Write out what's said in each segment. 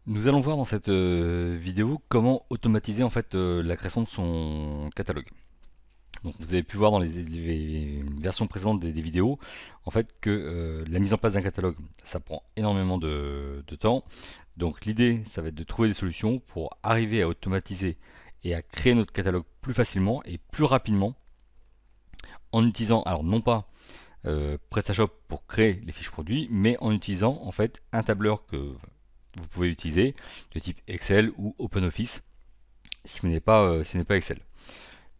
Nous allons voir dans cette vidéo comment automatiser en fait la création de son catalogue. Donc vous avez pu voir dans les versions précédentes des vidéos en fait que la mise en place d'un catalogue ça prend énormément de temps. Donc l'idée ça va être de trouver des solutions pour arriver à automatiser et à créer notre catalogue plus facilement et plus rapidement en utilisant alors non pas PrestaShop pour créer les fiches produits mais en utilisant en fait un tableur que vous pouvez utiliser de type Excel ou OpenOffice si vous n'avez pas, si n'est pas Excel.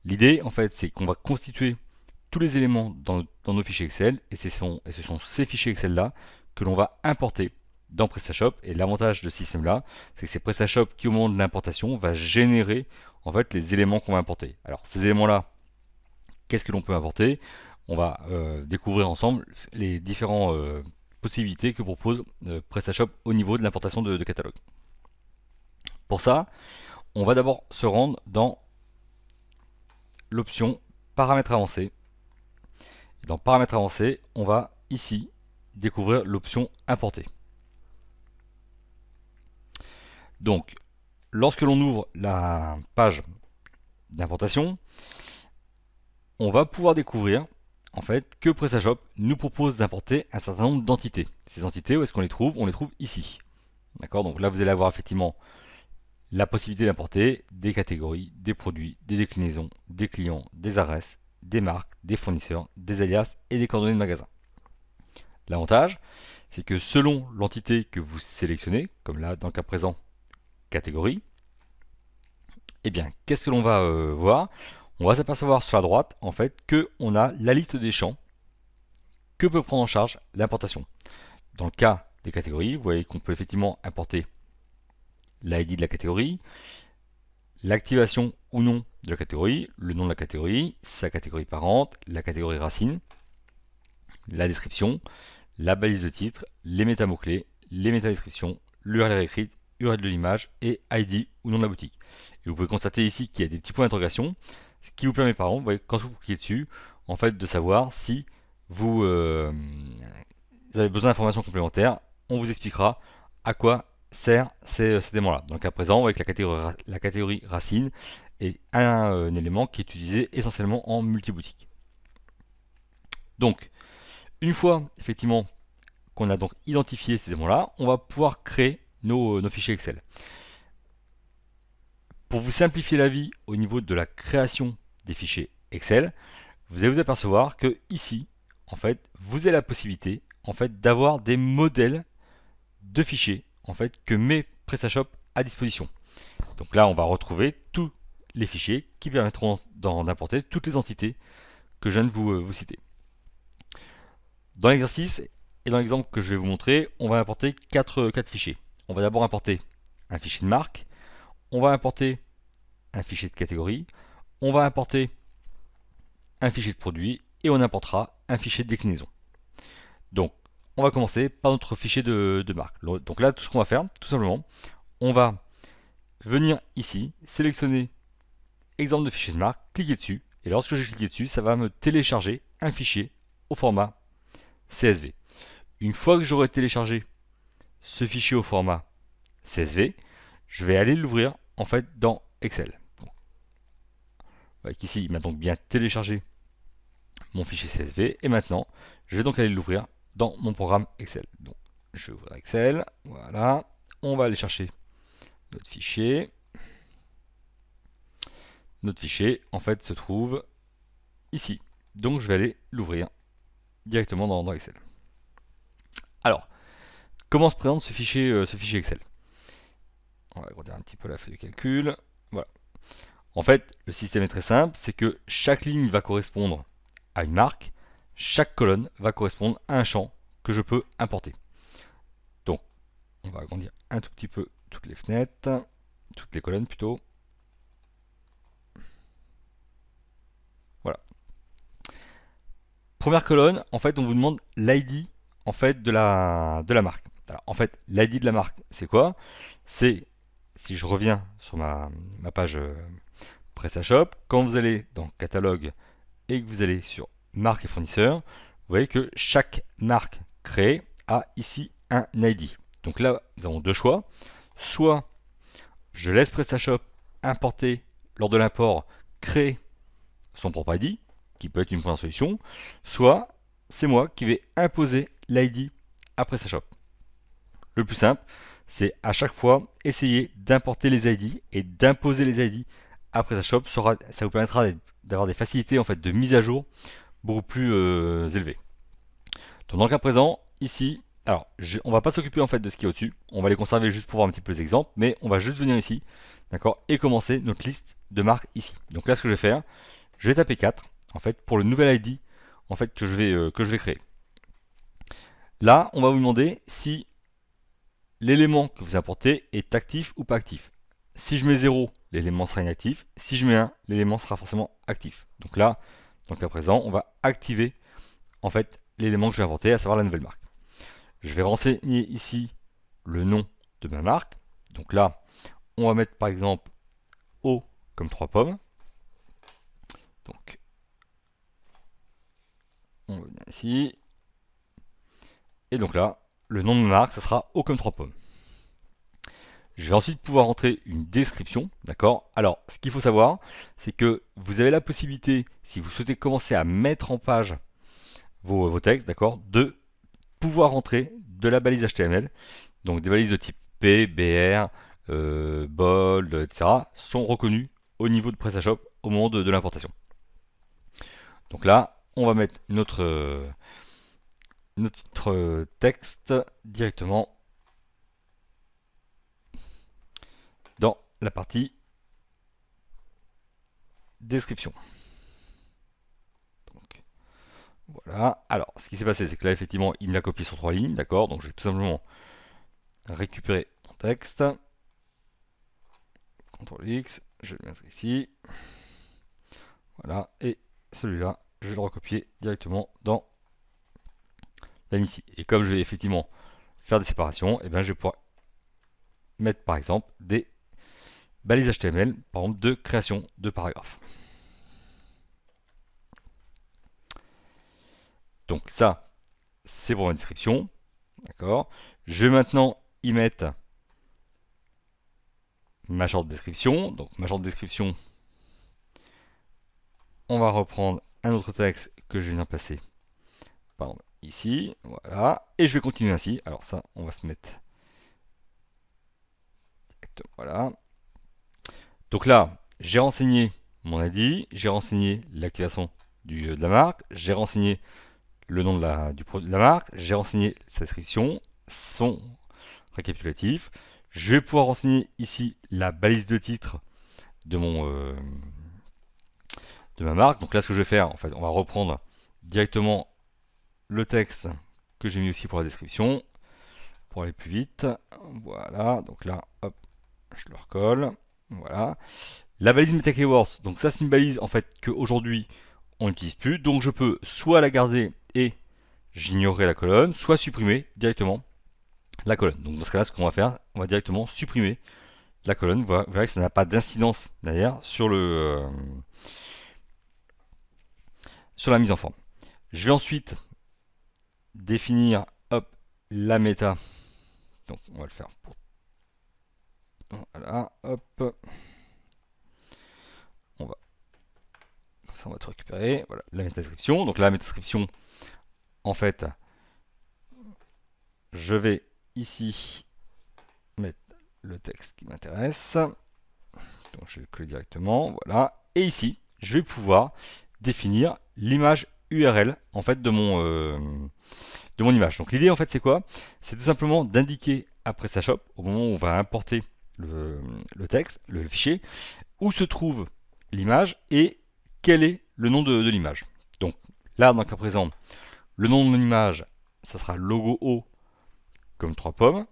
L'idée, en fait, c'est qu'on va constituer tous les éléments dans nos fichiers Excel et ce sont ces fichiers Excel-là que l'on va importer dans PrestaShop. Et l'avantage de ce système-là, c'est que c'est PrestaShop qui, au moment de l'importation, va générer en fait les éléments qu'on va importer. Alors, ces éléments-là, qu'est-ce que l'on peut importer? On va découvrir ensemble les différentes possibilités que propose PrestaShop au niveau de l'importation de catalogue. Pour ça, on va d'abord se rendre dans l'option paramètres avancés. Et dans paramètres avancés, on va ici découvrir l'option importer. Donc, lorsque l'on ouvre la page d'importation, on va pouvoir découvrir en fait que PrestaShop nous propose d'importer un certain nombre d'entités. Ces entités, où est-ce qu'on les trouve? On les trouve ici. D'accord. Donc là, vous allez avoir effectivement la possibilité d'importer des catégories, des produits, des déclinaisons, des clients, des adresses, des marques, des fournisseurs, des alias et des coordonnées de magasin. L'avantage, c'est que selon l'entité que vous sélectionnez, comme là dans le cas présent, catégorie, eh bien, qu'est-ce que l'on va voir? On va s'apercevoir sur la droite, en fait, qu'on a la liste des champs que peut prendre en charge l'importation. Dans le cas des catégories, vous voyez qu'on peut effectivement importer l'ID de la catégorie, l'activation ou non de la catégorie, le nom de la catégorie, sa catégorie parente, la catégorie racine, la description, la balise de titre, les métamots-clés, les métadescriptions, l'URL écrite, URL de l'image et ID ou nom de la boutique. Et vous pouvez constater ici qu'il y a des petits points d'interrogation, ce qui vous permet par exemple, quand vous cliquez dessus, en fait, de savoir si vous, vous avez besoin d'informations complémentaires. On vous expliquera à quoi sert ces éléments-là. Dans le cas présent, avec la catégorie racine est un élément qui est utilisé essentiellement en multiboutique. Donc, une fois effectivement qu'on a donc identifié ces éléments-là, on va pouvoir créer nos fichiers Excel. Pour vous simplifier la vie au niveau de la création des fichiers Excel, vous allez vous apercevoir que ici, en fait, vous avez la possibilité en fait, d'avoir des modèles de fichiers en fait, que met PrestaShop à disposition. Donc là, on va retrouver tous les fichiers qui permettront d'importer toutes les entités que je viens de vous citer. Dans l'exercice et dans l'exemple que je vais vous montrer, on va importer quatre fichiers. On va d'abord importer un fichier de marque, on va importer un fichier de catégorie, on va importer un fichier de produit et on importera un fichier de déclinaison. Donc, on va commencer par notre fichier de marque. Donc là, tout ce qu'on va faire, tout simplement, on va venir ici, sélectionner exemple de fichier de marque, cliquer dessus, et lorsque je clique dessus, ça va me télécharger un fichier au format CSV. Une fois que j'aurai téléchargé ce fichier au format CSV, je vais aller l'ouvrir en fait dans Excel. Donc, ici, il m'a donc bien téléchargé mon fichier CSV et maintenant, je vais donc aller l'ouvrir dans mon programme Excel. Donc, je vais ouvrir Excel, voilà, on va aller chercher notre fichier. Notre fichier, en fait, se trouve ici. Donc, je vais aller l'ouvrir directement dans Excel. Alors, comment se présente ce fichier Excel? On va agrandir un petit peu la feuille de calcul. Voilà. En fait, le système est très simple, c'est que chaque ligne va correspondre à une marque, chaque colonne va correspondre à un champ que je peux importer. Donc, on va agrandir un tout petit peu toutes les fenêtres, toutes les colonnes plutôt. Voilà. Première colonne, en fait, on vous demande l'ID en fait, de la marque. Alors, en fait, l'ID de la marque, c'est quoi? C'est, si je reviens sur ma page PrestaShop, quand vous allez dans Catalogue et que vous allez sur Marque et fournisseurs, vous voyez que chaque marque créée a ici un ID. Donc là, nous avons deux choix. soit je laisse PrestaShop importer lors de l'import, créer son propre ID, qui peut être une première solution, soit c'est moi qui vais imposer l'ID à PrestaShop. Le plus simple, c'est à chaque fois essayer d'importer les ID et d'imposer les ID à PrestaShop. Ça vous permettra d'avoir des facilités en fait de mise à jour beaucoup plus élevées. Donc dans le cas présent, ici, alors on va pas s'occuper en fait de ce qui est au-dessus, on va les conserver juste pour voir un petit peu les exemples, mais on va juste venir ici, d'accord, et commencer notre liste de marques ici. Donc là, ce que je vais faire, je vais taper 4 en fait pour le nouvel ID en fait que je vais créer. Là, on va vous demander si l'élément que vous importez est actif ou pas actif. Si je mets 0, l'élément sera inactif. Si je mets 1, l'élément sera forcément actif. Donc là, dans le cas présent, on va activer en fait l'élément que je vais importer, à savoir la nouvelle marque. Je vais renseigner ici le nom de ma marque. Donc là, on va mettre par exemple O comme 3 pommes. Donc, on va venir ici. Et donc là, le nom de ma marque, ça sera O comme 3 pommes. Je vais ensuite pouvoir entrer une description, d'accord? Alors, ce qu'il faut savoir, c'est que vous avez la possibilité, si vous souhaitez commencer à mettre en page vos textes, d'accord, de pouvoir entrer de la balise HTML. Donc des balises de type P, BR, bold, etc. sont reconnues au niveau de PrestaShop au moment de l'importation. Donc là, on va mettre notre texte directement dans la partie description. Donc, voilà. Alors, ce qui s'est passé, c'est que là, effectivement, il me l'a copié sur 3 lignes, d'accord? Donc, je vais tout simplement récupérer mon texte. CTRL X, je vais le mettre ici. Voilà, et celui-là, je vais le recopier directement dans la ligne ici. Et comme je vais effectivement faire des séparations, et bien je vais pouvoir mettre par exemple des balises HTML, par exemple de création de paragraphes. Donc ça, c'est pour ma description. D'accord. Je vais maintenant y mettre ma charte de description. Donc ma charte de description, on va reprendre un autre texte que je viens passer pardon, ici. Voilà. Et je vais continuer ainsi. Alors ça, on va se mettre. Voilà. Donc là, j'ai renseigné mon ID, j'ai renseigné l'activation de la marque, j'ai renseigné le nom de la marque, j'ai renseigné sa description, son récapitulatif. Je vais pouvoir renseigner ici la balise de titre de de ma marque. Donc là, ce que je vais faire, en fait, on va reprendre directement le texte que j'ai mis aussi pour la description pour aller plus vite. Voilà, donc là, hop, je le recolle. Voilà. La balise Meta Keywords, donc ça c'est une balise en fait qu'aujourd'hui on n'utilise plus, donc je peux soit la garder et j'ignorerai la colonne, soit supprimer directement la colonne. Donc dans ce cas-là, ce qu'on va faire, on va directement supprimer la colonne. Vous verrez que ça n'a pas d'incidence derrière sur sur la mise en forme. Je vais ensuite définir hop, la méta. Donc on va le faire pour voilà, hop. On va comme ça on va tout récupérer. Voilà, la métadescription. Donc la métadescription, en fait, je vais ici mettre le texte qui m'intéresse. Donc je vais le coller directement, voilà. Et ici, je vais pouvoir définir l'image URL en fait de mon image. Donc l'idée en fait c'est quoi? C'est tout simplement d'indiquer à PrestaShop au moment où on va importer le texte, le fichier, où se trouve l'image et quel est le nom de l'image. Donc là dans le cas présent, le nom de mon image, ça sera logo O comme 3 pommes.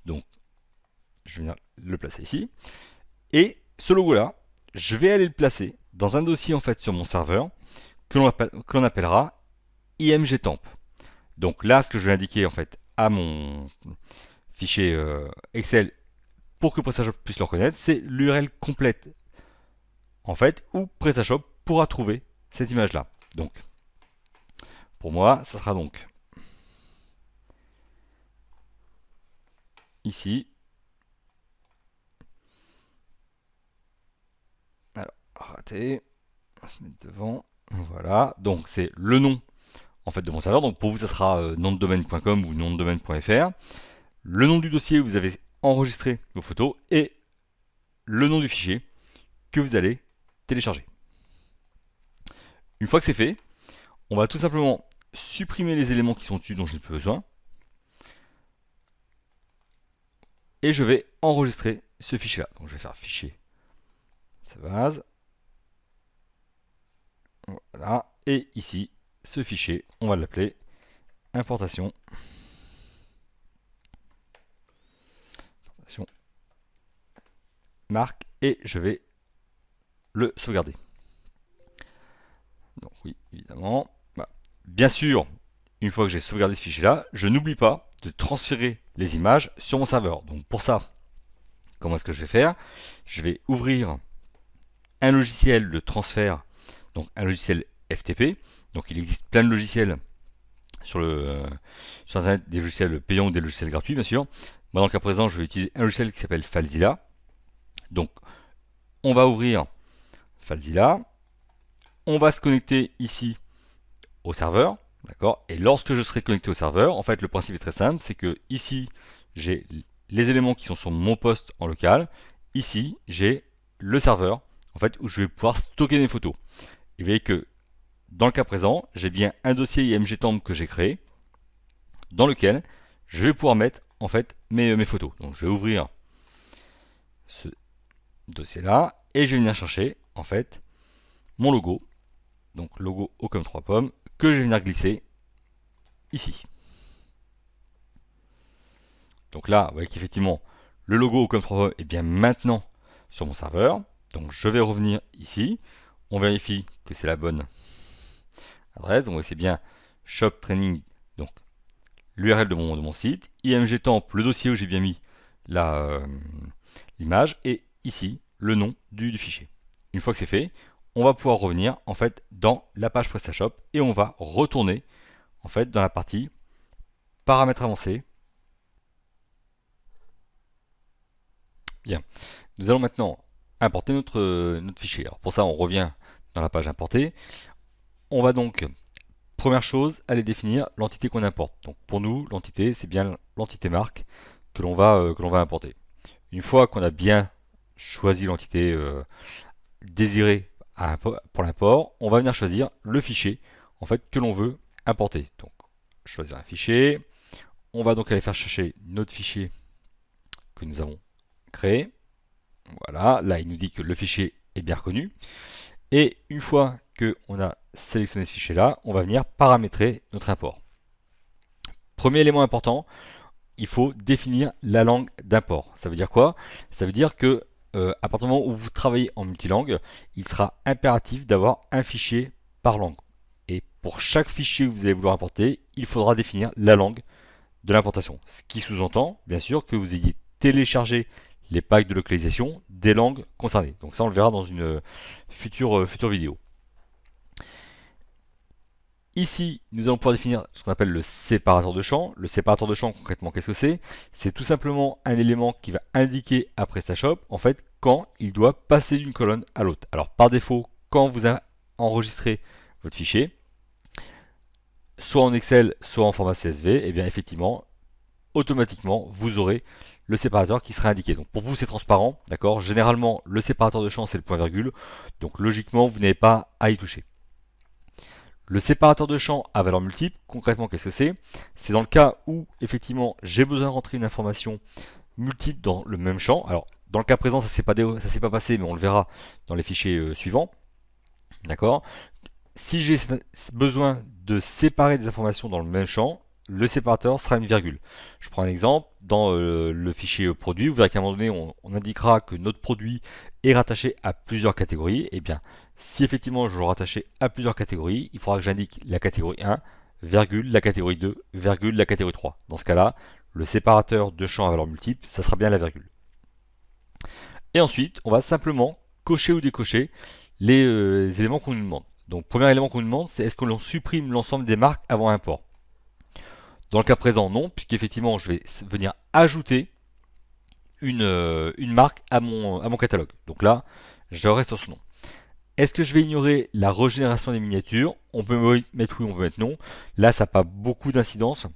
Donc je vais venir le placer ici. Et ce logo-là, je vais aller le placer dans un dossier en fait sur mon serveur que l'on appellera imgtemp. Donc là, ce que je vais indiquer en fait à mon fichier Excel pour que PrestaShop puisse le reconnaître, c'est l'URL complète en fait où PrestaShop pourra trouver cette image-là. Donc pour moi, ça sera donc ici raté. On va se mettre devant. Voilà, donc c'est le nom en fait de mon serveur. Donc pour vous, ça sera nomdedomaine.com ou nomdedomaine.fr. Le nom du dossier où vous avez enregistré vos photos et le nom du fichier que vous allez télécharger. Une fois que c'est fait, on va tout simplement supprimer les éléments qui sont dessus dont je n'ai plus besoin. Et je vais enregistrer ce fichier-là. Donc je vais faire fichier, sa base. Voilà. Et ici, ce fichier, on va l'appeler importation. Marque. Et je vais le sauvegarder. Donc oui, évidemment. Voilà. Bien sûr, une fois que j'ai sauvegardé ce fichier-là, je n'oublie pas de transférer les images sur mon serveur. Donc pour ça, comment est-ce que je vais faire? Je vais ouvrir un logiciel de transfert, donc un logiciel FTP. Donc il existe plein de logiciels sur Internet, des logiciels payants ou des logiciels gratuits, bien sûr. Moi, dans le cas présent, je vais utiliser un logiciel qui s'appelle FileZilla. Donc on va ouvrir FileZilla. On va se connecter ici au serveur. D'accord. Et lorsque je serai connecté au serveur, en fait, le principe est très simple, c'est que ici, j'ai les éléments qui sont sur mon poste en local. Ici, j'ai le serveur, en fait, où je vais pouvoir stocker mes photos. Et vous voyez que dans le cas présent, j'ai bien un dossier IMGTemp que j'ai créé, dans lequel je vais pouvoir mettre en fait mes photos. Donc, je vais ouvrir ce dossier-là et je vais venir chercher en fait mon logo. Donc, logo haut comme 3 pommes que je vais venir glisser ici. Donc là, vous voyez qu'effectivement, le logo comme 3 pommes est bien maintenant sur mon serveur. Donc je vais revenir ici. On vérifie que c'est la bonne adresse. Donc c'est bien shop training, donc l'URL de mon site. IMGTemp, le dossier où j'ai bien mis l'image. Et ici, le nom du fichier. Une fois que c'est fait, on va pouvoir revenir en fait dans la page PrestaShop et on va retourner en fait dans la partie paramètres avancés. Bien, nous allons maintenant importer notre fichier. Alors pour ça, on revient dans la page importer. On va donc, première chose, aller définir l'entité qu'on importe. Donc pour nous, l'entité, c'est bien l'entité marque que l'on va importer. Une fois qu'on a bien choisi l'entité désirée pour l'import, on va venir choisir le fichier en fait que l'on veut importer. Donc choisir un fichier. On va donc aller faire chercher notre fichier que nous avons créé. Voilà, là il nous dit que le fichier est bien reconnu. Et une fois qu'on a sélectionné ce fichier-là, on va venir paramétrer notre import. Premier élément important, il faut définir la langue d'import. Ça veut dire quoi? Ça veut dire que à partir du moment où vous travaillez en multilangue, il sera impératif d'avoir un fichier par langue. Et pour chaque fichier que vous allez vouloir importer, il faudra définir la langue de l'importation. Ce qui sous-entend, bien sûr, que vous ayez téléchargé les packs de localisation des langues concernées. Donc ça, on le verra dans une future vidéo. Ici, nous allons pouvoir définir ce qu'on appelle le séparateur de champs. Le séparateur de champs, concrètement, qu'est-ce que c'est? C'est tout simplement un élément qui va indiquer à PrestaShop, en fait, quand il doit passer d'une colonne à l'autre. Alors, par défaut, quand vous enregistrez votre fichier, soit en Excel, soit en format CSV, et bien effectivement, automatiquement, vous aurez le séparateur qui sera indiqué. Donc pour vous, c'est transparent, d'accord? Généralement, le séparateur de champ, c'est le point virgule. Donc logiquement, vous n'avez pas à y toucher. Le séparateur de champ à valeur multiple, concrètement, qu'est-ce que c'est? C'est dans le cas où, effectivement, j'ai besoin de rentrer une information multiple dans le même champ. Alors, dans le cas présent, ça ne s'est pas passé, mais on le verra dans les fichiers suivants. D'accord? Si j'ai besoin de séparer des informations dans le même champ, le séparateur sera une virgule. Je prends un exemple, dans le fichier produit, vous verrez qu'à un moment donné, on indiquera que notre produit est rattaché à plusieurs catégories. Et bien, si effectivement je veux rattacher à plusieurs catégories, il faudra que j'indique la catégorie 1, virgule, la catégorie 2, virgule, la catégorie 3. Dans ce cas-là, le séparateur de champs à valeur multiple, ça sera bien la virgule. Et ensuite, on va simplement cocher ou décocher les éléments qu'on nous demande. Donc, premier élément qu'on nous demande, c'est est-ce que l'on supprime l'ensemble des marques avant import? Dans le cas présent, non, puisqu'effectivement, je vais venir ajouter une marque à mon catalogue. Donc là, je reste sur ce nom. Est-ce que je vais ignorer la régénération des miniatures? On peut mettre oui, on peut mettre non. Là, ça n'a pas beaucoup d'incidence.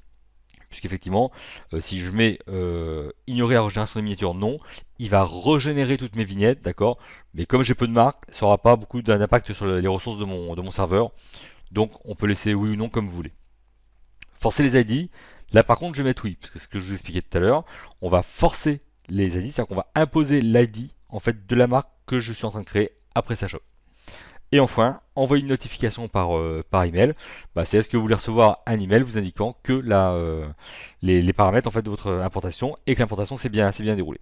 Puisqu'effectivement, si je mets ignorer la régénération des miniatures, non, il va régénérer toutes mes vignettes, d'accord. Mais comme j'ai peu de marques, ça n'aura pas beaucoup d'impact sur les ressources de mon serveur. Donc on peut laisser oui ou non comme vous voulez. Forcer les ID, là par contre je vais mettre oui, parce que c'est ce que je vous expliquais tout à l'heure. On va forcer les ID, c'est-à-dire qu'on va imposer l'ID en fait de la marque que je suis en train de créer après PrestaShop. Et enfin, envoyer une notification par email. Bah, c'est est-ce que vous voulez recevoir un email vous indiquant que les paramètres en fait, de votre importation et que l'importation s'est bien déroulée.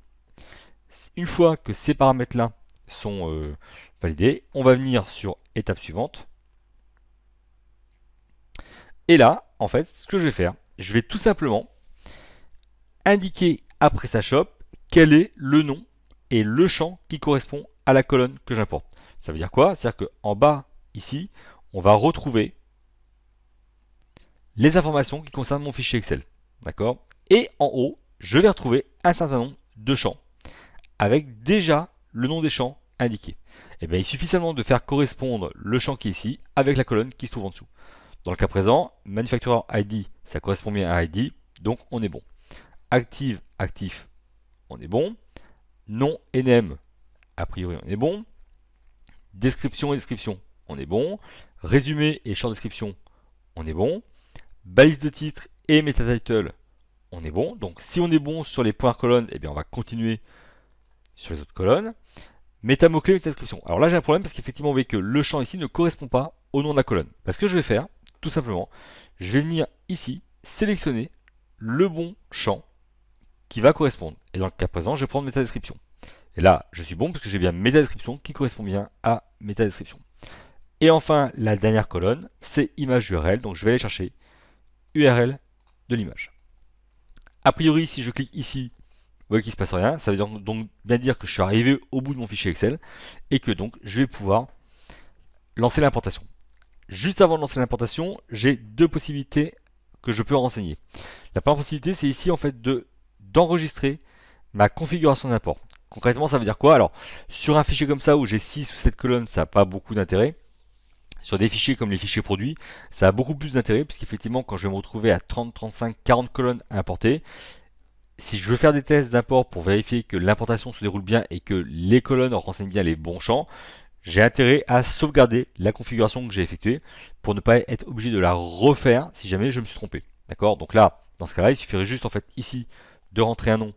Une fois que ces paramètres-là sont validés, on va venir sur étape suivante. Et là, en fait, ce que je vais faire, je vais tout simplement indiquer à PrestaShop quel est le nom et le champ qui correspond à la colonne que j'importe. Ça veut dire quoi? C'est-à-dire qu'en bas, ici, on va retrouver les informations qui concernent mon fichier Excel. D'accord? Et en haut, je vais retrouver un certain nombre de champs avec déjà le nom des champs indiqués. Et bien, il suffit seulement de faire correspondre le champ qui est ici avec la colonne qui se trouve en dessous. Dans le cas présent, Manufacturer ID, ça correspond bien à ID, donc on est bon. Active, actif, on est bon. Nom et name, a priori on est bon. Description et description, on est bon. Résumé et short description, on est bon. Balise de titre et meta title, on est bon. Donc si on est bon sur les points colonnes, eh bien on va continuer sur les autres colonnes. Méta mot-clé, méta description. Alors là j'ai un problème parce qu'effectivement vous voyez que le champ ici ne correspond pas au nom de la colonne. Parce que je vais faire, tout simplement, je vais venir ici sélectionner le bon champ qui va correspondre. Et dans le cas présent, je vais prendre méta description. Et là, je suis bon parce que j'ai bien méta description qui correspond bien à méta description. Et enfin, la dernière colonne, c'est image URL. Donc je vais aller chercher URL de l'image. A priori, si je clique ici, vous voyez qu'il ne se passe rien. Ça veut donc bien dire que je suis arrivé au bout de mon fichier Excel et que donc je vais pouvoir lancer l'importation. Juste avant de lancer l'importation, j'ai deux possibilités que je peux renseigner. La première possibilité, c'est ici en fait d'enregistrer ma configuration d'import. Concrètement, ça veut dire quoi? Alors, sur un fichier comme ça où j'ai 6 ou 7 colonnes, ça n'a pas beaucoup d'intérêt. Sur des fichiers comme les fichiers produits, ça a beaucoup plus d'intérêt, puisqu'effectivement, quand je vais me retrouver à 30, 35, 40 colonnes à importer, si je veux faire des tests d'import pour vérifier que l'importation se déroule bien et que les colonnes renseignent bien les bons champs, j'ai intérêt à sauvegarder la configuration que j'ai effectuée pour ne pas être obligé de la refaire si jamais je me suis trompé. D'accord? Donc là, dans ce cas-là, il suffirait juste en fait ici de rentrer un nom,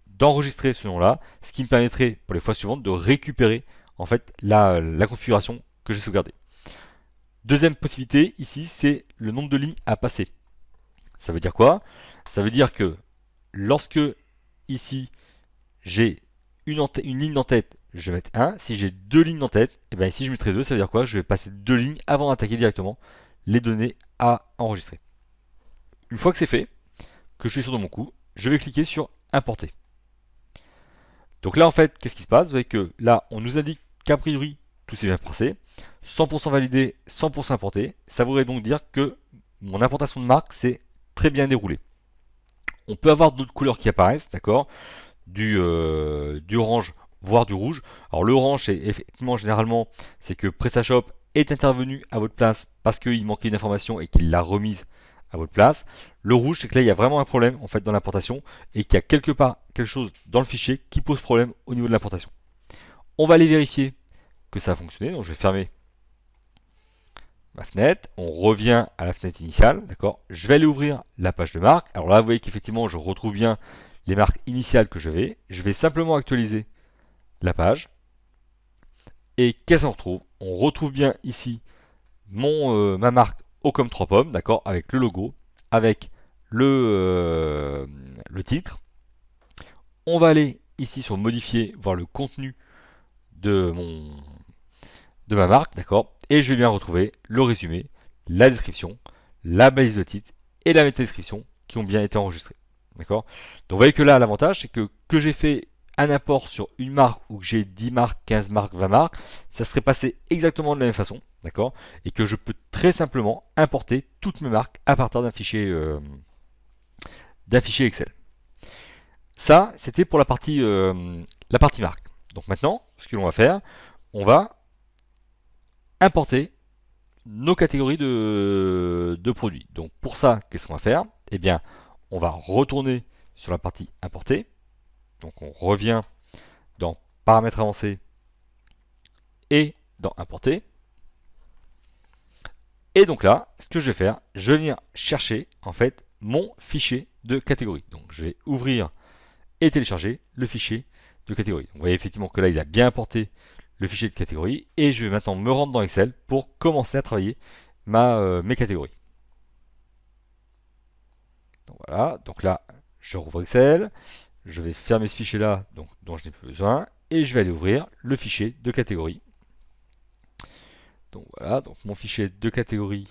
d'enregistrer ce nom-là, ce qui me permettrait pour les fois suivantes de récupérer en fait la configuration que j'ai sauvegardée. Deuxième possibilité ici, c'est le nombre de lignes à passer. Ça veut dire quoi? Ça veut dire que lorsque ici j'ai une ligne en tête, je vais mettre 1. Si j'ai deux lignes en tête, et bien ici je mettrai 2. Ça veut dire quoi? Je vais passer deux lignes avant d'attaquer directement les données à enregistrer. Une fois que c'est fait, que je suis sûr de mon coup, je vais cliquer sur importer. Donc là en fait, qu'est-ce qui se passe? Vous voyez que là on nous indique qu'a priori tout s'est bien passé, 100% validé, 100% importé. Ça voudrait donc dire que mon importation de marque s'est très bien déroulée. On peut avoir d'autres couleurs qui apparaissent, d'accord, du orange voire du rouge. Alors le orange, c'est effectivement généralement c'est que PrestaShop est intervenu à votre place parce qu'il manquait une information et qu'il l'a remise à votre place. Le rouge, c'est que là il y a vraiment un problème en fait dans l'importation et qu'il y a quelque part quelque chose dans le fichier qui pose problème au niveau de l'importation. On va aller vérifier que ça a fonctionné. Donc je vais fermer ma fenêtre. On revient à la fenêtre initiale, d'accord. Je vais aller ouvrir la page de marque. Alors là, vous voyez qu'effectivement, je retrouve bien les marques initiales que j'avais. Je vais simplement actualiser la page. Et qu'est-ce qu'on retrouve? On retrouve bien ici ma marque au comme 3 pommes, d'accord, avec le logo, avec le titre. On va aller ici sur modifier, voir le contenu de ma marque, d'accord, et je vais bien retrouver le résumé, la description, la balise de titre et la métadescription qui ont bien été enregistrés. D'accord. Donc vous voyez que là, l'avantage, c'est que j'ai fait un import sur une marque ou que j'ai 10 marques, 15 marques, 20 marques, ça serait passé exactement de la même façon, d'accord, et que je peux très simplement importer toutes mes marques à partir d'un fichier Excel. Ça, c'était pour la partie marque. Donc maintenant, ce que l'on va faire, on va importer nos catégories de produits. Donc pour ça, qu'est-ce qu'on va faire? Eh bien, on va retourner sur la partie importer. Donc on revient dans paramètres avancés et dans importer. Et donc là, ce que je vais faire, je vais venir chercher en fait mon fichier de catégorie. Donc je vais ouvrir et télécharger le fichier de catégorie. Vous voyez effectivement que là, il a bien importé le fichier de catégorie et je vais maintenant me rendre dans Excel pour commencer à travailler mes catégories. Donc voilà, donc là, je rouvre Excel, je vais fermer ce fichier là dont je n'ai plus besoin et je vais aller ouvrir le fichier de catégorie. Donc voilà, donc mon fichier de catégorie,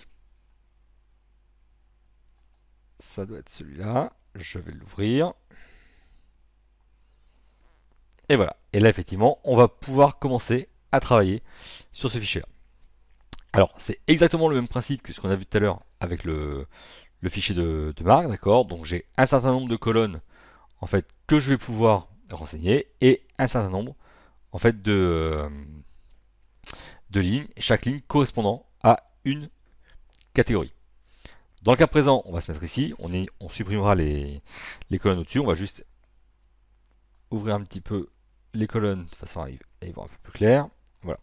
ça doit être celui-là. Je vais l'ouvrir. Et voilà. Et là, effectivement, on va pouvoir commencer à travailler sur ce fichier-là. Alors, c'est exactement le même principe que ce qu'on a vu tout à l'heure avec le fichier de marque, d'accord? Donc, j'ai un certain nombre de colonnes, en fait, que je vais pouvoir renseigner et un certain nombre, en fait, de lignes, chaque ligne correspondant à une catégorie. Dans le cas présent, on va se mettre ici, on supprimera les colonnes au-dessus, on va juste ouvrir un petit peu les colonnes de façon à y voir un peu plus clair. Voilà.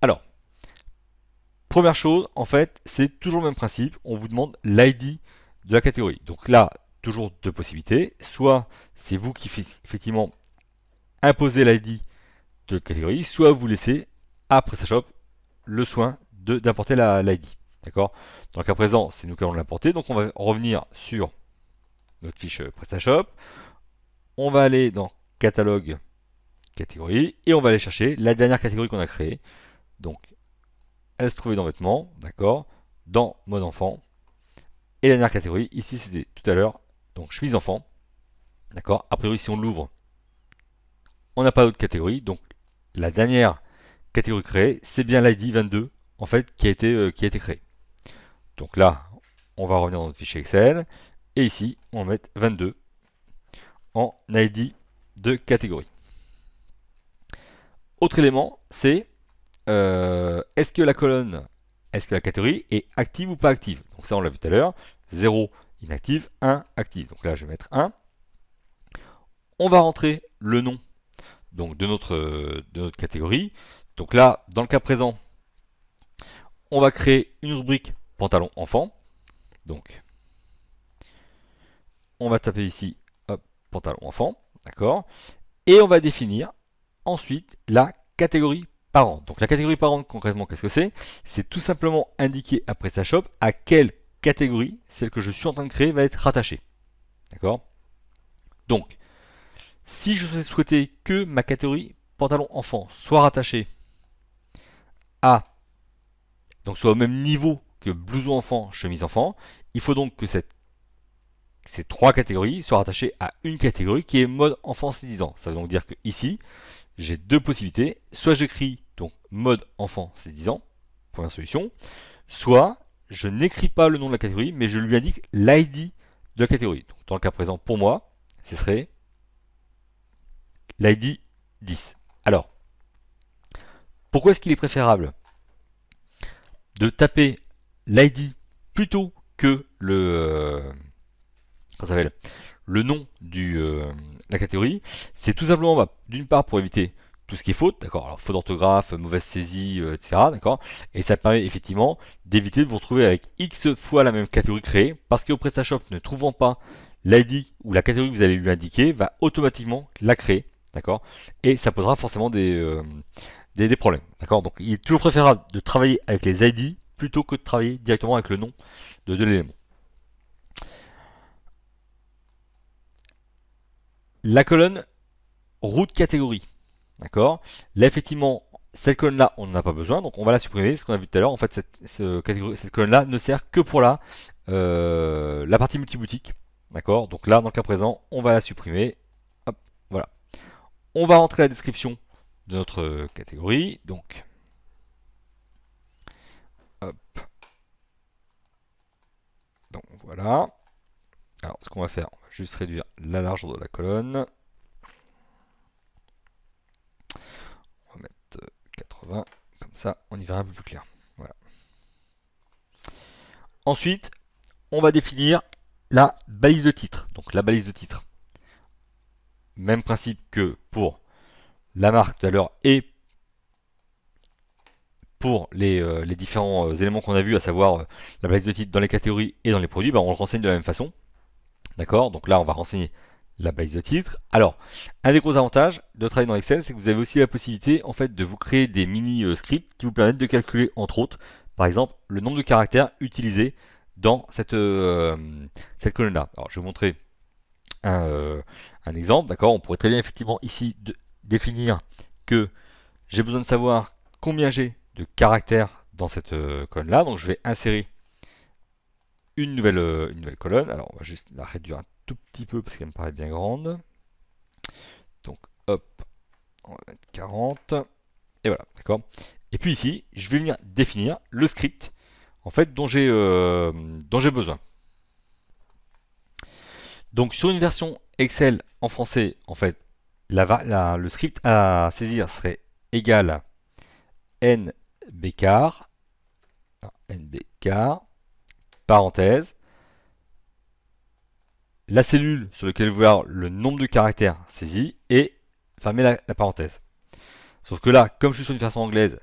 Alors, première chose, en fait, c'est toujours le même principe, on vous demande l'ID de la catégorie. Donc là, toujours deux possibilités, soit c'est vous qui effectivement imposez l'ID de la catégorie, soit vous laissez à PrestaShop le soin d'importer l'ID. D'accord? Dans le cas présent, c'est nous qui allons l'importer, donc on va revenir sur notre fiche PrestaShop. On va aller dans catalogue catégorie et on va aller chercher la dernière catégorie qu'on a créée. Donc, elle se trouvait dans vêtements, d'accord, dans mode enfant. Et la dernière catégorie, ici c'était tout à l'heure, donc chemise enfant, d'accord. A priori, si on l'ouvre, on n'a pas d'autre catégorie. Donc, la dernière catégorie créée, c'est bien l'ID 22 en fait qui a été créé. Donc là, on va revenir dans notre fichier Excel et ici, on va mettre 22 en ID de catégorie. Autre élément, c'est est-ce que la catégorie est active ou pas active? Donc ça, on l'a vu tout à l'heure. 0 inactive, 1 active. Donc là, je vais mettre 1. On va rentrer le nom donc, de notre catégorie. Donc là, dans le cas présent, on va créer une rubrique pantalon enfant. Donc, on va taper ici, hop, pantalon enfant, d'accord. Et on va définir ensuite la catégorie parent. Donc la catégorie parent, concrètement, qu'est-ce que c'est? C'est tout simplement indiquer à PrestaShop à quelle catégorie celle que je suis en train de créer va être rattachée. D'accord? Donc, si je souhaitais que ma catégorie pantalon enfant soit rattachée à, donc soit au même niveau que blouson enfant, chemise enfant, il faut donc que ces trois catégories soient rattachées à une catégorie qui est mode enfant 6-10 ans. Ça veut donc dire que ici, j'ai deux possibilités. Soit j'écris donc mode enfant 6-10 ans, première solution, soit je n'écris pas le nom de la catégorie, mais je lui indique l'ID de la catégorie. Donc, dans le cas présent, pour moi, ce serait l'ID 10. Alors, pourquoi est-ce qu'il est préférable de taper l'ID plutôt que le nom de la catégorie? C'est tout simplement, d'une part, pour éviter tout ce qui est faute, d'accord? Alors, faute d'orthographe, mauvaise saisie, etc., d'accord? Et ça permet effectivement d'éviter de vous retrouver avec X fois la même catégorie créée, parce que PrestaShop, ne trouvant pas l'ID ou la catégorie que vous allez lui indiquer, va automatiquement la créer, d'accord? Et ça posera forcément des problèmes, d'accord? Donc, il est toujours préférable de travailler avec les ID plutôt que de travailler directement avec le nom de l'élément. La colonne route catégorie. D'accord. Là, effectivement, cette colonne-là, on n'en a pas besoin, donc on va la supprimer. Ce qu'on a vu tout à l'heure, en fait, cette colonne-là ne sert que pour la partie multiboutique. D'accord. Donc là, dans le cas présent, on va la supprimer. Hop, voilà. On va rentrer la description de notre catégorie. Donc, hop. Donc voilà. Alors, ce qu'on va faire, on va juste réduire la largeur de la colonne. 80, comme ça on y verra un peu plus clair. Voilà. Ensuite, on va définir la balise de titre. Donc la balise de titre, même principe que pour la marque tout à l'heure et pour les différents éléments qu'on a vus, à savoir la balise de titre dans les catégories et dans les produits, on le renseigne de la même façon. D'accord? Donc là, on va renseigner la balise de titre. Alors, un des gros avantages de travailler dans Excel, c'est que vous avez aussi la possibilité en fait de vous créer des mini scripts qui vous permettent de calculer entre autres, par exemple, le nombre de caractères utilisés dans cette colonne-là. Alors, je vais vous montrer un exemple. D'accord? On pourrait très bien effectivement ici définir que j'ai besoin de savoir combien j'ai de caractères dans cette colonne-là. Donc, je vais insérer une nouvelle colonne. Alors, on va juste la réduire un tout petit peu parce qu'elle me paraît bien grande. Donc, hop, on va mettre 40. Et voilà, d'accord. Et puis ici, je vais venir définir le script en fait dont j'ai besoin. Donc, sur une version Excel en français, en fait, le script à saisir serait égal nbcar, parenthèse, la cellule sur laquelle vous voyez le nombre de caractères saisis et fermer la parenthèse. Sauf que là, comme je suis sur une version anglaise,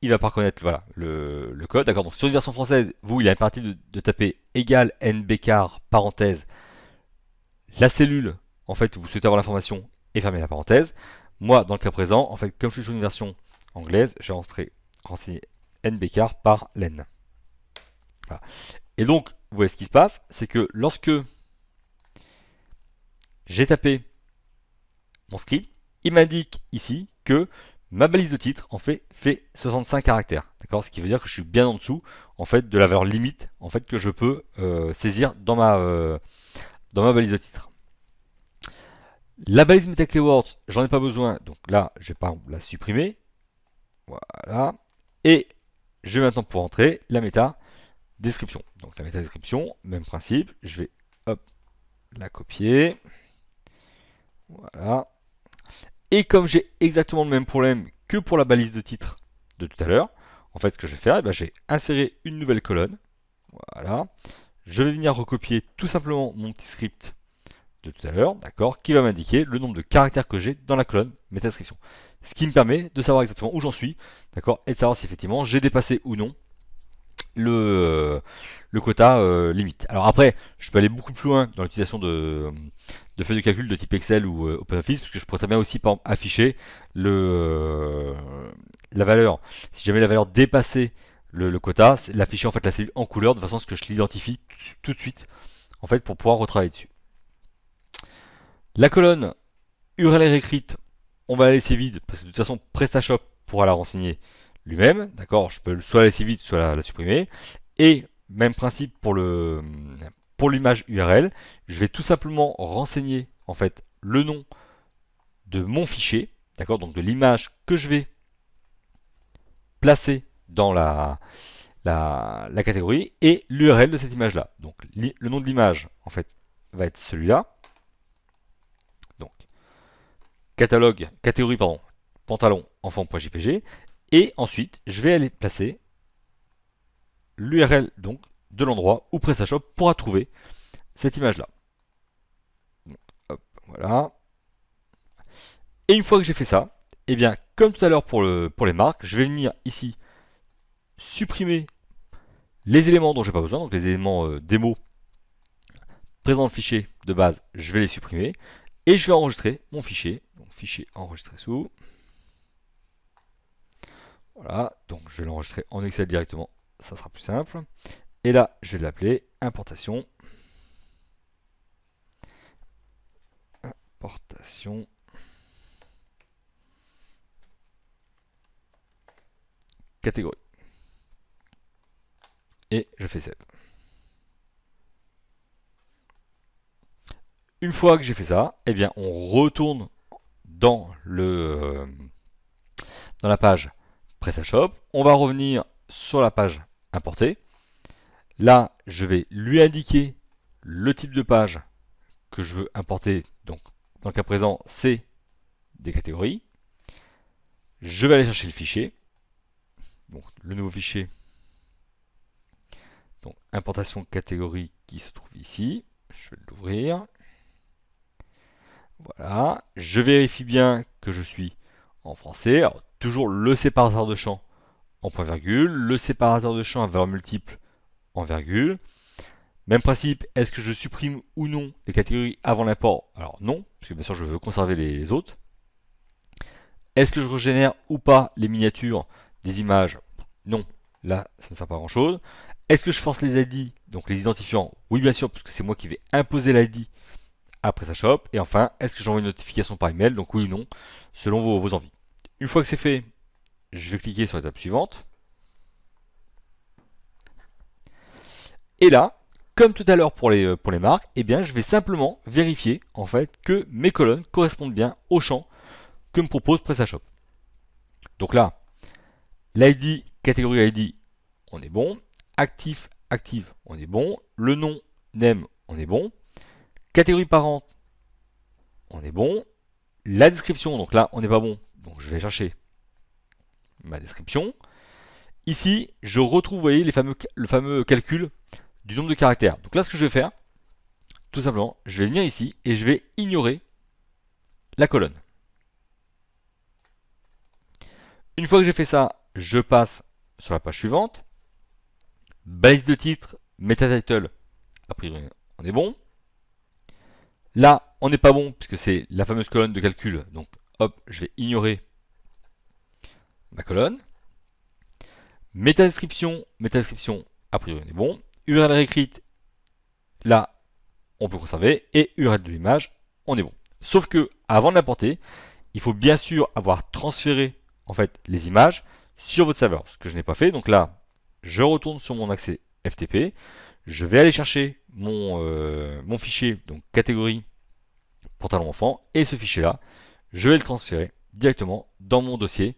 il va pas reconnaître voilà, le code. D'accord. Donc sur une version française, vous, il est impératif de taper égal nbcar parenthèse la cellule en fait où vous souhaitez avoir l'information et fermer la parenthèse. Moi, dans le cas présent, en fait, comme je suis sur une version anglaise, je vais renseigner nbcar par len. Voilà. Et donc, vous voyez ce qui se passe, c'est que lorsque j'ai tapé mon script, il m'indique ici que ma balise de titre en fait 65 caractères. D'accord, ce qui veut dire que je suis bien en dessous en fait de la valeur limite en fait que je peux saisir dans ma balise de titre. La balise meta keywords, j'en ai pas besoin, donc là je vais pas la supprimer. Voilà. Et je vais maintenant pouvoir entrer la méta description. Donc la méta description, même principe, je vais hop la copier. Voilà. Et comme j'ai exactement le même problème que pour la balise de titre de tout à l'heure, en fait, ce que je vais faire, je vais insérer une nouvelle colonne. Voilà. Je vais venir recopier tout simplement mon petit script de tout à l'heure, d'accord, qui va m'indiquer le nombre de caractères que j'ai dans la colonne métascription. Ce qui me permet de savoir exactement où j'en suis, d'accord, et de savoir si effectivement j'ai dépassé ou non le quota limite. Alors après, je peux aller beaucoup plus loin dans l'utilisation de feuilles de calcul de type Excel ou OpenOffice, parce que je pourrais très bien aussi par exemple, afficher la valeur. Si jamais la valeur dépassait le quota, l'afficher en fait la cellule en couleur de façon à ce que je l'identifie tout de suite en fait pour pouvoir retravailler dessus. La colonne URL écrite, on va la laisser vide parce que de toute façon PrestaShop pourra la renseigner lui-même, d'accord. Je peux soit la laisser vide, soit la supprimer. Et même principe pour l'image URL, je vais tout simplement renseigner en fait le nom de mon fichier, d'accord, donc de l'image que je vais placer dans la catégorie et l'URL de cette image là. Donc le nom de l'image en fait va être celui-là. Donc catégorie pardon, pantalon enfant.jpg. Et ensuite, je vais aller placer l'URL donc de l'endroit où PrestaShop pourra trouver cette image-là. Hop, voilà. Et une fois que j'ai fait ça, eh bien, comme tout à l'heure pour les marques, je vais venir ici supprimer les éléments dont j'ai pas besoin, donc les éléments démo présents dans le fichier de base, je vais les supprimer et je vais enregistrer mon fichier. Donc fichier enregistré sous. Voilà, donc je vais l'enregistrer en Excel directement, ça sera plus simple. Et là, je vais l'appeler importation. Importation. Catégorie. Et je fais save. Une fois que j'ai fait ça, eh bien, on retourne dans la page PrestaShop. On va revenir sur la page importer. Là, je vais lui indiquer le type de page que je veux importer. Donc, dans le cas présent, c'est des catégories. je vais aller chercher le fichier. Donc le nouveau fichier. Donc importation catégorie qui se trouve ici. Je vais l'ouvrir. Voilà. Je vérifie bien que je suis en français. Alors, toujours le séparateur de champ en point virgule, le séparateur de champ à valeur multiple en virgule. Même principe, est-ce que je supprime ou non les catégories avant l'import? Alors non, parce que bien sûr je veux conserver les autres. Est-ce que je régénère ou pas les miniatures des images? Non, là ça ne sert pas à grand chose. Est-ce que je force les ID, donc les identifiants? Oui bien sûr, parce que c'est moi qui vais imposer l'ID à PrestaShop. Et enfin, est-ce que j'envoie une notification par email? Donc oui ou non, selon vos envies. Une fois que c'est fait, je vais cliquer sur l'étape suivante. Et là, comme tout à l'heure pour les marques, eh bien, je vais simplement vérifier en fait que mes colonnes correspondent bien au champ que me propose PrestaShop. Donc là, l'ID, catégorie ID, on est bon. Actif, active, on est bon. Le nom, name, on est bon. Catégorie parente, on est bon. La description, donc là, on n'est pas bon. Donc je vais chercher ma description. Ici, je retrouve, vous voyez, le fameux calcul du nombre de caractères. Donc là, ce que je vais faire, tout simplement, je vais venir ici et je vais ignorer la colonne. Une fois que j'ai fait ça, je passe sur la page suivante. Balise de titre, meta title, a priori, on est bon. Là, on n'est pas bon puisque c'est la fameuse colonne de calcul. Donc, hop, je vais ignorer ma colonne. Meta description, a priori, on est bon. URL réécrite, là, on peut conserver. Et URL de l'image, on est bon. Sauf que, avant de l'importer, il faut bien sûr avoir transféré en fait les images sur votre serveur, ce que je n'ai pas fait. Donc là, je retourne sur mon accès FTP, je vais aller chercher mon fichier, donc catégorie pantalon enfant, et ce fichier là, je vais le transférer directement dans mon dossier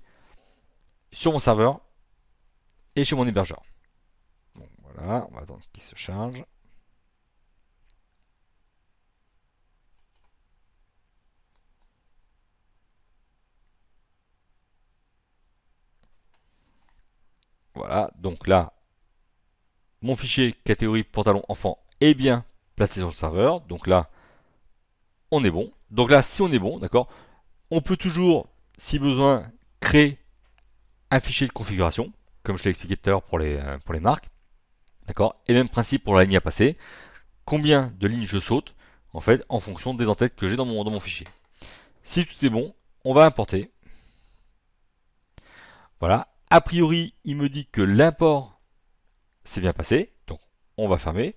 sur mon serveur et chez mon hébergeur. Donc voilà, on va attendre qu'il se charge. Voilà, donc là, mon fichier catégorie pantalon enfant est bien placé sur le serveur. Donc là, on est bon. Donc là, si on est bon, d'accord, on peut toujours, si besoin, créer un fichier de configuration, comme je l'ai expliqué tout à l'heure pour les marques. D'accord. Et même principe pour la ligne à passer. Combien de lignes je saute, en fait, en fonction des entêtes que j'ai dans mon fichier. Si tout est bon, on va importer. Voilà. A priori, il me dit que l'import s'est bien passé. Donc, on va fermer.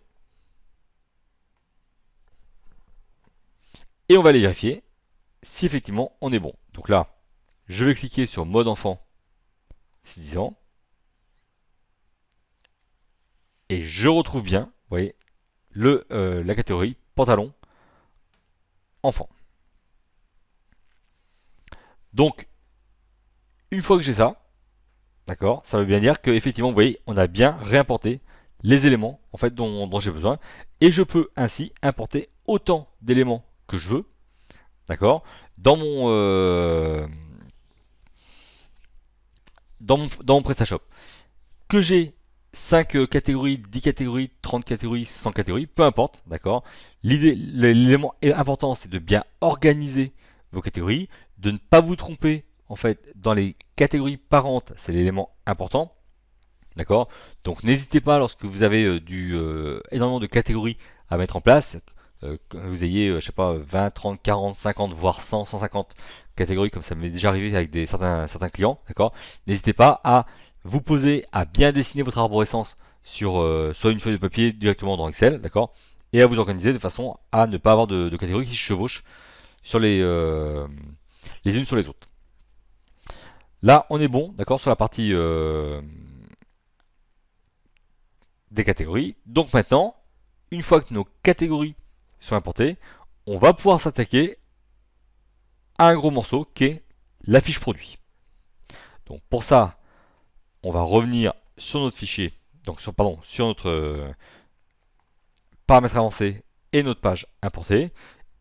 Et on va aller vérifier si effectivement on est bon. Donc là, je vais cliquer sur mode enfant 6 ans. Et je retrouve bien, vous voyez, la catégorie pantalon enfant. Donc, une fois que j'ai ça, d'accord, ça veut bien dire que effectivement, vous voyez, on a bien réimporté les éléments en fait dont j'ai besoin, et je peux ainsi importer autant d'éléments que je veux, d'accord, dans mon PrestaShop. Que j'ai 5 catégories, 10 catégories, 30 catégories, 100 catégories, peu importe, d'accord. L'élément important, c'est de bien organiser vos catégories, de ne pas vous tromper en fait dans les catégories parentes, c'est l'élément important, d'accord. Donc n'hésitez pas lorsque vous avez énormément de catégories à mettre en place, que vous ayez, je sais pas, 20, 30, 40, 50, voire 100, 150 catégories, comme ça m'est déjà arrivé avec certains clients, d'accord. N'hésitez pas à vous poser à bien dessiner votre arborescence sur soit une feuille de papier directement dans Excel, d'accord, et à vous organiser de façon à ne pas avoir de catégories qui se chevauchent sur les unes sur les autres. Là, on est bon, d'accord, sur la partie des catégories. Donc maintenant, une fois que nos catégories sont importées, on va pouvoir s'attaquer à un gros morceau qui est la fiche produit. Donc pour ça, on va revenir sur notre fichier, donc sur notre paramètres avancés et notre page importée,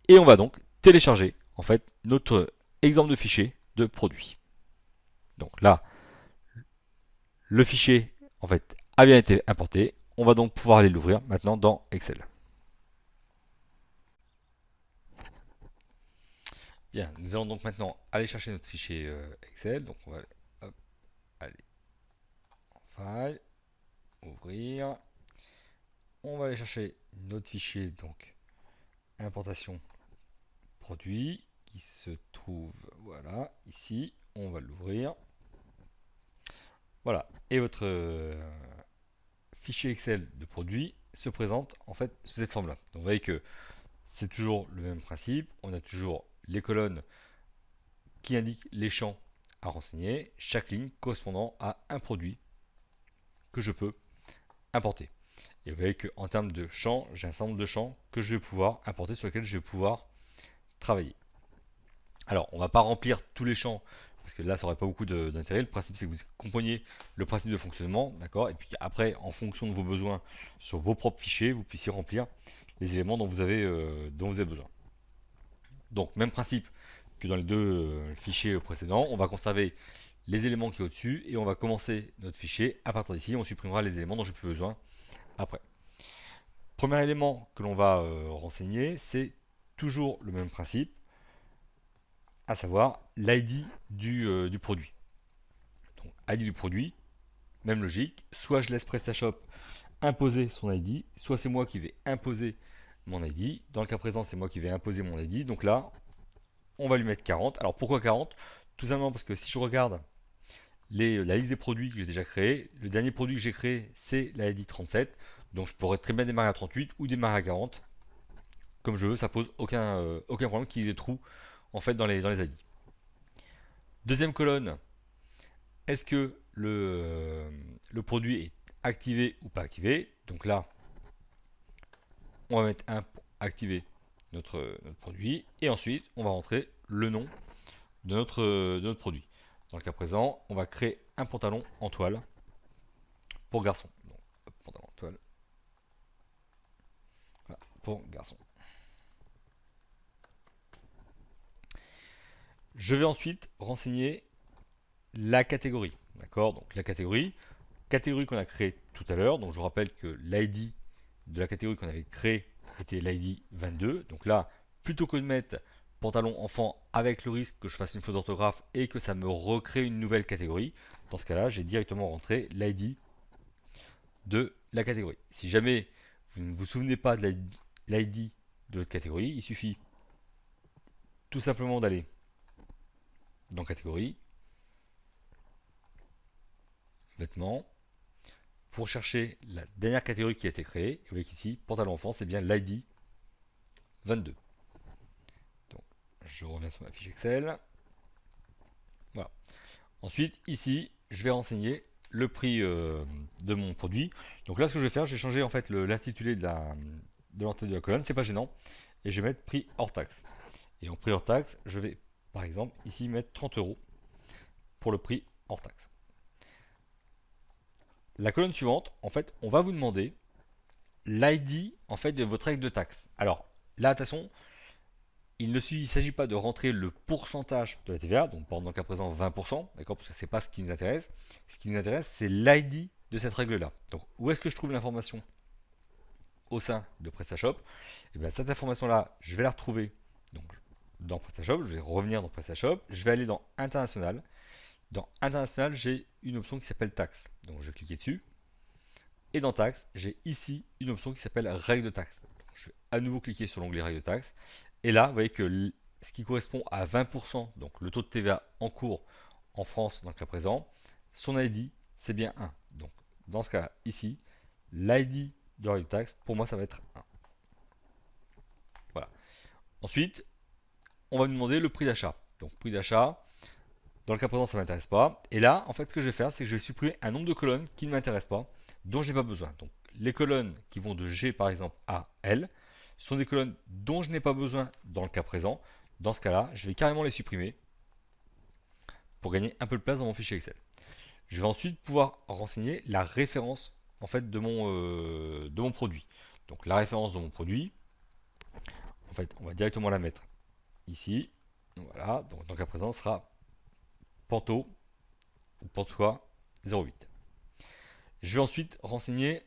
et on va donc télécharger en fait notre exemple de fichier de produit. Donc là, le fichier en fait a bien été importé. On va donc pouvoir aller l'ouvrir maintenant dans Excel. Bien, nous allons donc maintenant aller chercher notre fichier Excel. Donc on va hop, aller en File, ouvrir. On va aller chercher notre fichier, donc importation produit, qui se trouve, voilà, ici. On va l'ouvrir. Voilà, et votre fichier Excel de produit se présente en fait sous cette forme-là. Donc vous voyez que c'est toujours le même principe. On a toujours les colonnes qui indiquent les champs à renseigner, chaque ligne correspondant à un produit que je peux importer. Et vous voyez qu'en termes de champs, j'ai un certain nombre de champs que je vais pouvoir importer, sur lesquels je vais pouvoir travailler. Alors, on ne va pas remplir tous les champs, parce que là, ça n'aurait pas beaucoup d'intérêt. Le principe, c'est que vous compreniez le principe de fonctionnement, d'accord. Et puis après, en fonction de vos besoins, sur vos propres fichiers, vous puissiez remplir les éléments dont vous avez besoin. Donc, même principe que dans les deux fichiers précédents, on va conserver les éléments qui sont au-dessus et on va commencer notre fichier. À partir d'ici, on supprimera les éléments dont j'ai plus besoin après. Premier élément que l'on va renseigner, c'est toujours le même principe, à savoir l'ID du produit. Donc, ID du produit, même logique, soit je laisse PrestaShop imposer son ID, soit c'est moi qui vais imposer mon ID. Dans le cas présent, c'est moi qui vais imposer mon ID. Donc là, on va lui mettre 40. Alors pourquoi 40? Tout simplement parce que si je regarde la liste des produits que j'ai déjà créés, le dernier produit que j'ai créé, c'est la ID 37. Donc je pourrais très bien démarrer à 38 ou démarrer à 40. Comme je veux, ça pose aucun problème qu'il y ait des trous en fait dans les ID. Deuxième colonne, est-ce que le produit est activé ou pas activé? Donc là, on va mettre 1 pour activer notre produit. Et ensuite, on va rentrer le nom de notre produit. Dans le cas présent, on va créer un pantalon en toile pour garçon. Donc, pantalon en toile, voilà, pour garçon. Je vais ensuite renseigner la catégorie. D'accord. Donc la catégorie qu'on a créée tout à l'heure. Donc je vous rappelle que l'ID de la catégorie qu'on avait créée était l'ID 22. Donc là, plutôt que de mettre pantalon enfant avec le risque que je fasse une faute d'orthographe et que ça me recrée une nouvelle catégorie, dans ce cas-là, j'ai directement rentré l'ID de la catégorie. Si jamais vous ne vous souvenez pas de l'ID de votre catégorie, il suffit tout simplement d'aller dans catégorie, vêtements, pour chercher la dernière catégorie qui a été créée. Et vous voyez qu'ici, pantalon enfant, c'est bien l'ID 22. Donc, je reviens sur ma fiche Excel. Voilà. Ensuite, ici, je vais renseigner le prix de mon produit. Donc là, ce que je vais faire, je vais changer en fait l'intitulé de l'entête de la colonne. C'est pas gênant. Et je vais mettre prix hors taxe. Et en prix hors taxe, je vais par exemple ici mettre 30 € pour le prix hors taxe. La colonne suivante, en fait, on va vous demander l'ID en fait de votre règle de taxe. Alors là, attention, il ne s'agit pas de rentrer le pourcentage de la TVA, donc dans le cas présent 20%, d'accord, parce que c'est pas ce qui nous intéresse. Ce qui nous intéresse, c'est l'ID de cette règle-là. Donc où est-ce que je trouve l'information au sein de PrestaShop? Et bien cette information-là, je vais la retrouver donc dans PrestaShop. Je vais revenir dans PrestaShop. Je vais aller dans International. Dans International, j'ai une option qui s'appelle Taxe. Donc je vais cliquer dessus. Et dans Taxe, j'ai ici une option qui s'appelle Règle de taxe. Donc, je vais à nouveau cliquer sur l'onglet Règle de taxe. Et là, vous voyez que ce qui correspond à 20%, donc le taux de TVA en cours en France dans le cas présent, son ID, c'est bien 1. Donc dans ce cas-là, ici, l'ID de règle de taxe, pour moi, ça va être 1. Voilà. Ensuite, on va nous demander le prix d'achat. Donc prix d'achat, dans le cas présent, ça ne m'intéresse pas. Et là, en fait, ce que je vais faire, c'est que je vais supprimer un nombre de colonnes qui ne m'intéressent pas, dont je n'ai pas besoin. Donc, les colonnes qui vont de G, par exemple, à L, sont des colonnes dont je n'ai pas besoin dans le cas présent. Dans ce cas-là, je vais carrément les supprimer pour gagner un peu de place dans mon fichier Excel. Je vais ensuite pouvoir renseigner la référence en fait de mon produit. Donc, la référence de mon produit, en fait, on va directement la mettre ici. Voilà, donc dans le cas présent, ce sera Panto ou pour toi 0,8. Je vais ensuite renseigner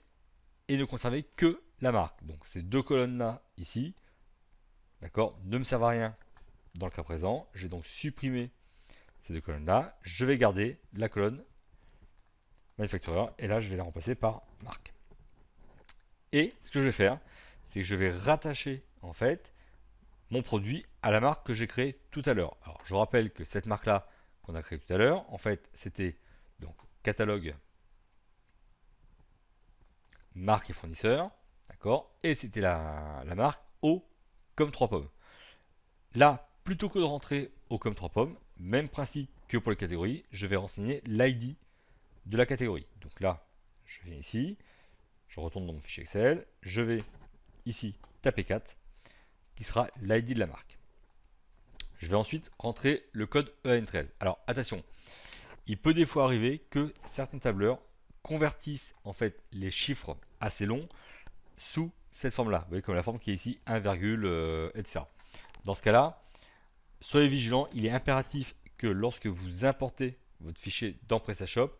et ne conserver que la marque. Donc ces deux colonnes-là ici, d'accord, ne me servent à rien dans le cas présent. Je vais donc supprimer ces deux colonnes-là. Je vais garder la colonne manufactureur et là je vais la remplacer par marque. Et ce que je vais faire, c'est que je vais rattacher en fait mon produit à la marque que j'ai créée tout à l'heure. Alors je rappelle que cette marque-là qu'on a créée tout à l'heure, en fait c'était donc catalogue, marque et fournisseur, d'accord, et c'était la marque O comme 3 pommes. Là, plutôt que de rentrer O comme 3 pommes, même principe que pour les catégories, je vais renseigner l'ID de la catégorie. Donc là, je viens ici, je retourne dans mon fichier Excel, je vais ici taper 4, qui sera l'ID de la marque. Je vais ensuite rentrer le code EAN13. Alors attention, il peut des fois arriver que certains tableurs convertissent en fait les chiffres assez longs sous cette forme-là. Vous voyez comme la forme qui est ici 1, etc. Dans ce cas-là, soyez vigilants, il est impératif que lorsque vous importez votre fichier dans PrestaShop,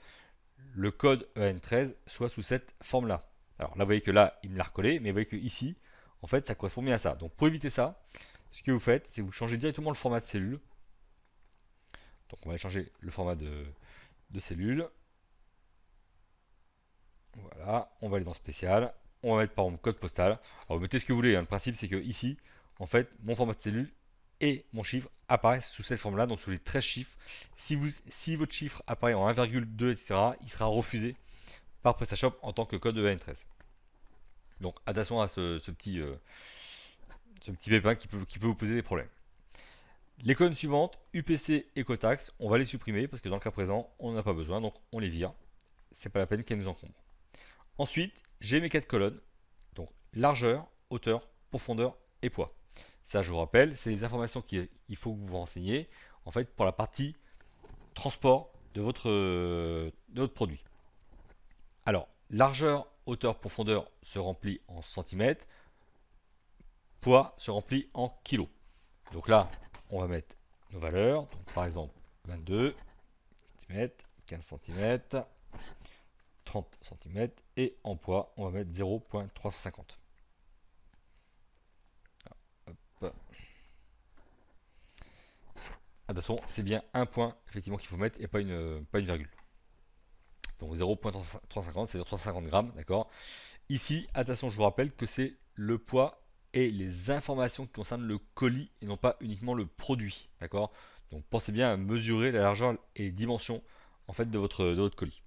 le code EAN13 soit sous cette forme-là. Alors là, vous voyez que là, il me l'a recollé, mais vous voyez que ici, en fait, ça correspond bien à ça. Donc pour éviter ça, ce que vous faites, c'est que vous changez directement le format de cellule. Donc on va changer le format de cellule. Voilà, on va aller dans spécial. On va mettre par exemple code postal. Alors vous mettez ce que vous voulez, hein. Le principe c'est que ici, en fait, mon format de cellule et mon chiffre apparaissent sous cette forme-là, donc sous les 13 chiffres. Si votre chiffre apparaît en 1,2, etc., il sera refusé par PrestaShop en tant que code EAN13. Donc attention à ce petit pépin qui peut vous poser des problèmes. Les colonnes suivantes, UPC et Cotax, on va les supprimer parce que dans le cas présent, on n'en a pas besoin, donc on les vire. C'est pas la peine qu'elles nous encombrent. Ensuite, j'ai mes 4 colonnes, donc largeur, hauteur, profondeur et poids. Ça, je vous rappelle, c'est les informations qu'il faut que vous vous renseigniez en fait pour la partie transport de votre produit. Alors, largeur, hauteur, profondeur se remplit en centimètres, poids se remplit en kilos. Donc là, on va mettre nos valeurs. Donc par exemple, 22 cm, 15 cm, 30 cm et en poids, on va mettre 0,350. Attention, c'est bien un point effectivement qu'il faut mettre et pas une virgule. Donc 0,350, c'est 350 grammes, d'accord. Ici, attention, je vous rappelle que c'est le poids et les informations qui concernent le colis et non pas uniquement le produit, d'accord. Donc pensez bien à mesurer la largeur et les dimensions en fait de votre colis.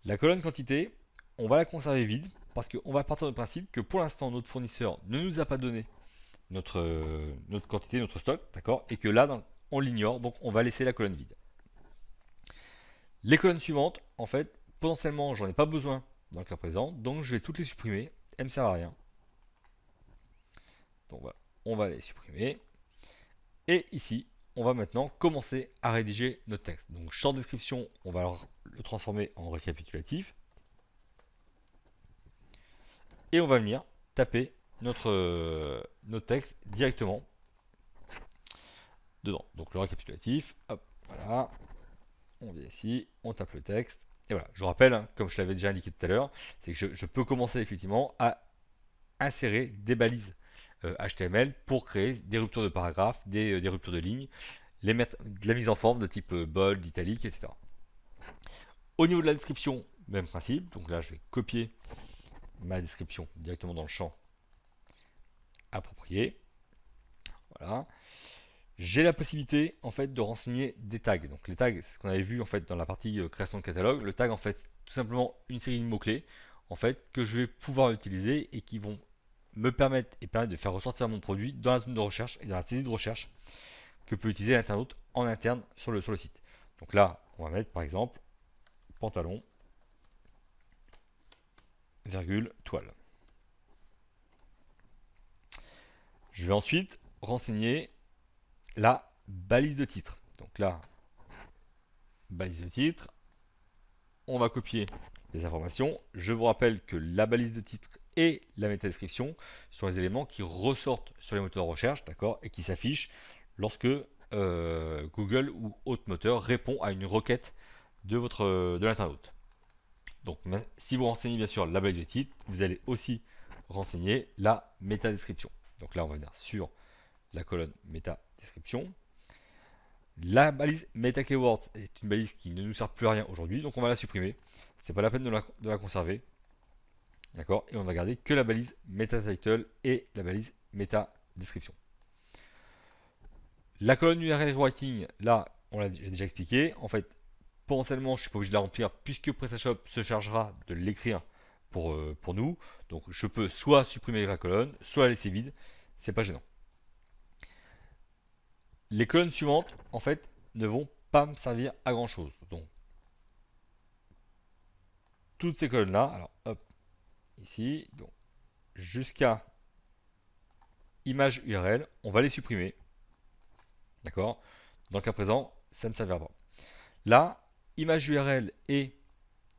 La colonne quantité, on va la conserver vide parce qu'on va partir du principe que pour l'instant notre fournisseur ne nous a pas donné notre quantité, notre stock, d'accord, et que là on l'ignore, donc on va laisser la colonne vide. Les colonnes suivantes, en fait, potentiellement j'en ai pas besoin dans le cas présent, donc je vais toutes les supprimer, elles ne me servent à rien. Donc voilà, on va les supprimer. Et ici, on va maintenant commencer à rédiger notre texte. Donc champ de description, on va le transformer en récapitulatif. Et on va venir taper notre texte directement dedans. Donc le récapitulatif, hop, voilà. On vient ici, on tape le texte. Et voilà, je vous rappelle, hein, comme je l'avais déjà indiqué tout à l'heure, c'est que je peux commencer effectivement à insérer des balises HTML pour créer des ruptures de paragraphes, des ruptures de lignes, de la mise en forme de type bold, italique, etc. Au niveau de la description, même principe. Donc là, je vais copier ma description directement dans le champ approprié. Voilà. J'ai la possibilité en fait de renseigner des tags. Donc les tags, c'est ce qu'on avait vu en fait dans la partie création de catalogue. Le tag en fait, tout simplement une série de mots-clés en fait que je vais pouvoir utiliser et qui vont me permettre de faire ressortir mon produit dans la zone de recherche et dans la saisie de recherche que peut utiliser l'internaute en interne sur le site. Donc là, on va mettre par exemple pantalon, virgule, toile. Je vais ensuite renseigner la balise de titre. Donc là, balise de titre, on va copier les informations. Je vous rappelle que la balise de titre et la métadescription sont les éléments qui ressortent sur les moteurs de recherche, d'accord, et qui s'affichent lorsque Google ou autre moteur répond à une requête de l'internaute. Donc si vous renseignez bien sûr la balise de titre, vous allez aussi renseigner la métadescription. Donc là on va venir sur la colonne métadescription. La balise MetaKeywords est une balise qui ne nous sert plus à rien aujourd'hui, donc on va la supprimer. C'est pas la peine de la conserver. D'accord. Et on va garder que la balise MetaTitle et la balise MetaDescription. La colonne URL Writing, là, j'ai déjà expliqué. En fait, potentiellement, je suis pas obligé de la remplir puisque PrestaShop se chargera de l'écrire pour nous. Donc, je peux soit supprimer la colonne, soit la laisser vide. C'est pas gênant. Les colonnes suivantes, en fait, ne vont pas me servir à grand chose. Donc, toutes ces colonnes-là, alors hop, ici, donc jusqu'à image URL, on va les supprimer. D'accord. Dans le cas présent, ça ne me servira pas. Là, image URL et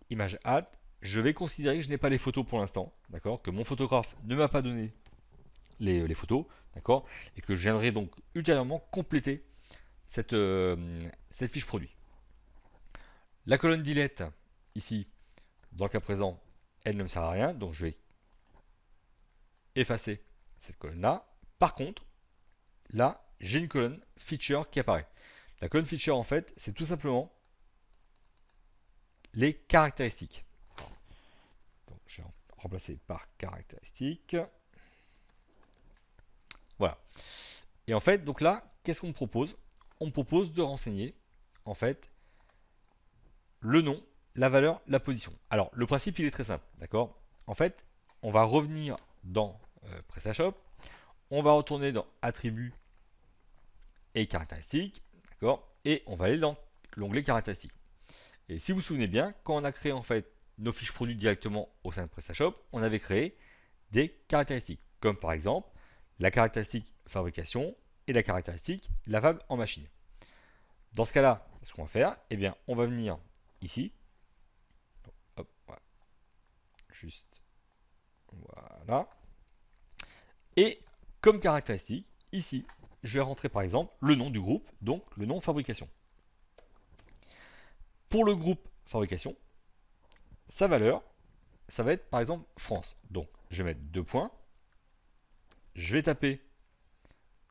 image alt, je vais considérer que je n'ai pas les photos pour l'instant, d'accord, que mon photographe ne m'a pas donné les photos, d'accord, et que je viendrai donc ultérieurement compléter cette fiche produit. La colonne delete, ici, dans le cas présent, elle ne me sert à rien, donc je vais effacer cette colonne-là. Par contre, là, j'ai une colonne feature qui apparaît. La colonne feature, en fait, c'est tout simplement les caractéristiques. Donc, je vais remplacer par caractéristiques. Voilà. Et en fait, donc là, qu'est-ce qu'on me propose? On me propose de renseigner, en fait, le nom, la valeur, la position. Alors, le principe, il est très simple, d'accord? En fait, on va revenir dans PrestaShop, on va retourner dans Attributs et Caractéristiques, d'accord? Et on va aller dans l'onglet Caractéristiques. Et si vous vous souvenez bien, quand on a créé en fait nos fiches produits directement au sein de PrestaShop, on avait créé des caractéristiques, comme par exemple la caractéristique fabrication et la caractéristique lavable en machine. Dans ce cas-là, ce qu'on va faire, eh bien, on va venir ici, hop, voilà. Juste, voilà, et comme caractéristique, ici, je vais rentrer par exemple le nom du groupe, donc le nom fabrication. Pour le groupe fabrication, sa valeur, ça va être par exemple France. Donc, je vais mettre 2 points. Je vais taper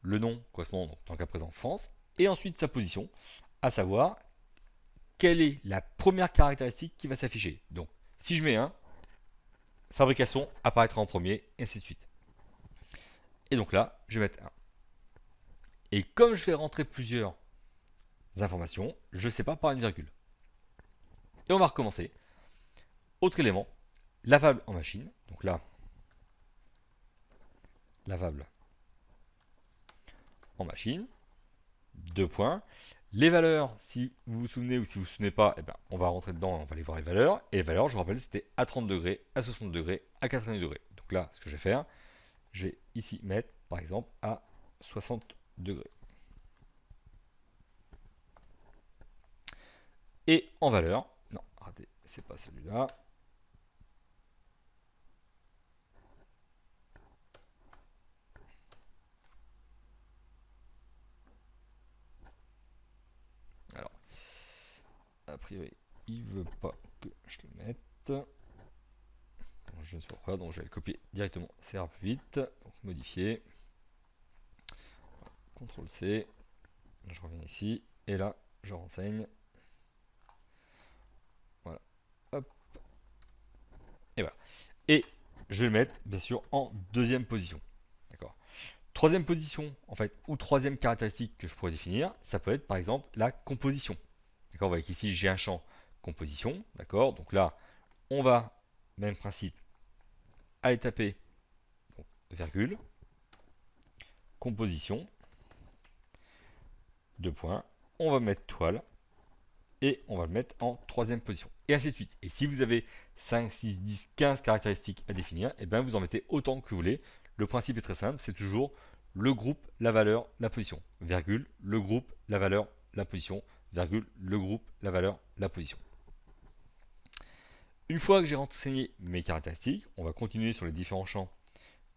le nom correspondant, donc, dans le cas présent France, et ensuite sa position, à savoir quelle est la première caractéristique qui va s'afficher. Donc, si je mets 1, fabrication apparaîtra en premier, et ainsi de suite. Et donc là, je vais mettre 1. Et comme je vais rentrer plusieurs informations, je ne sais pas par une virgule. Et on va recommencer. Autre élément, lavable en machine. Donc là, lavable en machine. 2 points. Les valeurs, si vous vous souvenez ou si vous ne vous souvenez pas, eh ben, on va rentrer dedans et on va aller voir les valeurs. Et les valeurs, je vous rappelle, c'était à 30 degrés, à 60 degrés, à 90 degrés. Donc là, ce que je vais faire, je vais ici mettre, par exemple, à 60 degrés. Et en valeur, non, regardez, c'est pas celui-là. Alors, a priori, il veut pas que je le mette. Donc, je ne sais pas pourquoi, donc je vais le copier directement, ça ira plus vite. Donc modifier. CTRL C. Je reviens ici, et là, je renseigne. Voilà. Hop. Et voilà. Et je vais le mettre, bien sûr, en deuxième position. D'accord. Troisième position, en fait, ou troisième caractéristique que je pourrais définir, ça peut être, par exemple, la composition. D'accord. Vous voyez qu'ici, j'ai un champ composition. D'accord. Donc là, on va, même principe, aller taper donc, virgule, composition, 2 points, on va mettre toile, et on va le mettre en troisième position. Et ainsi de suite. Et si vous avez 5, 6, 10, 15 caractéristiques à définir, et bien vous en mettez autant que vous voulez. Le principe est très simple, c'est toujours le groupe, la valeur, la position, virgule, le groupe, la valeur, la position, virgule, le groupe, la valeur, la position. Une fois que j'ai renseigné mes caractéristiques, on va continuer sur les différents champs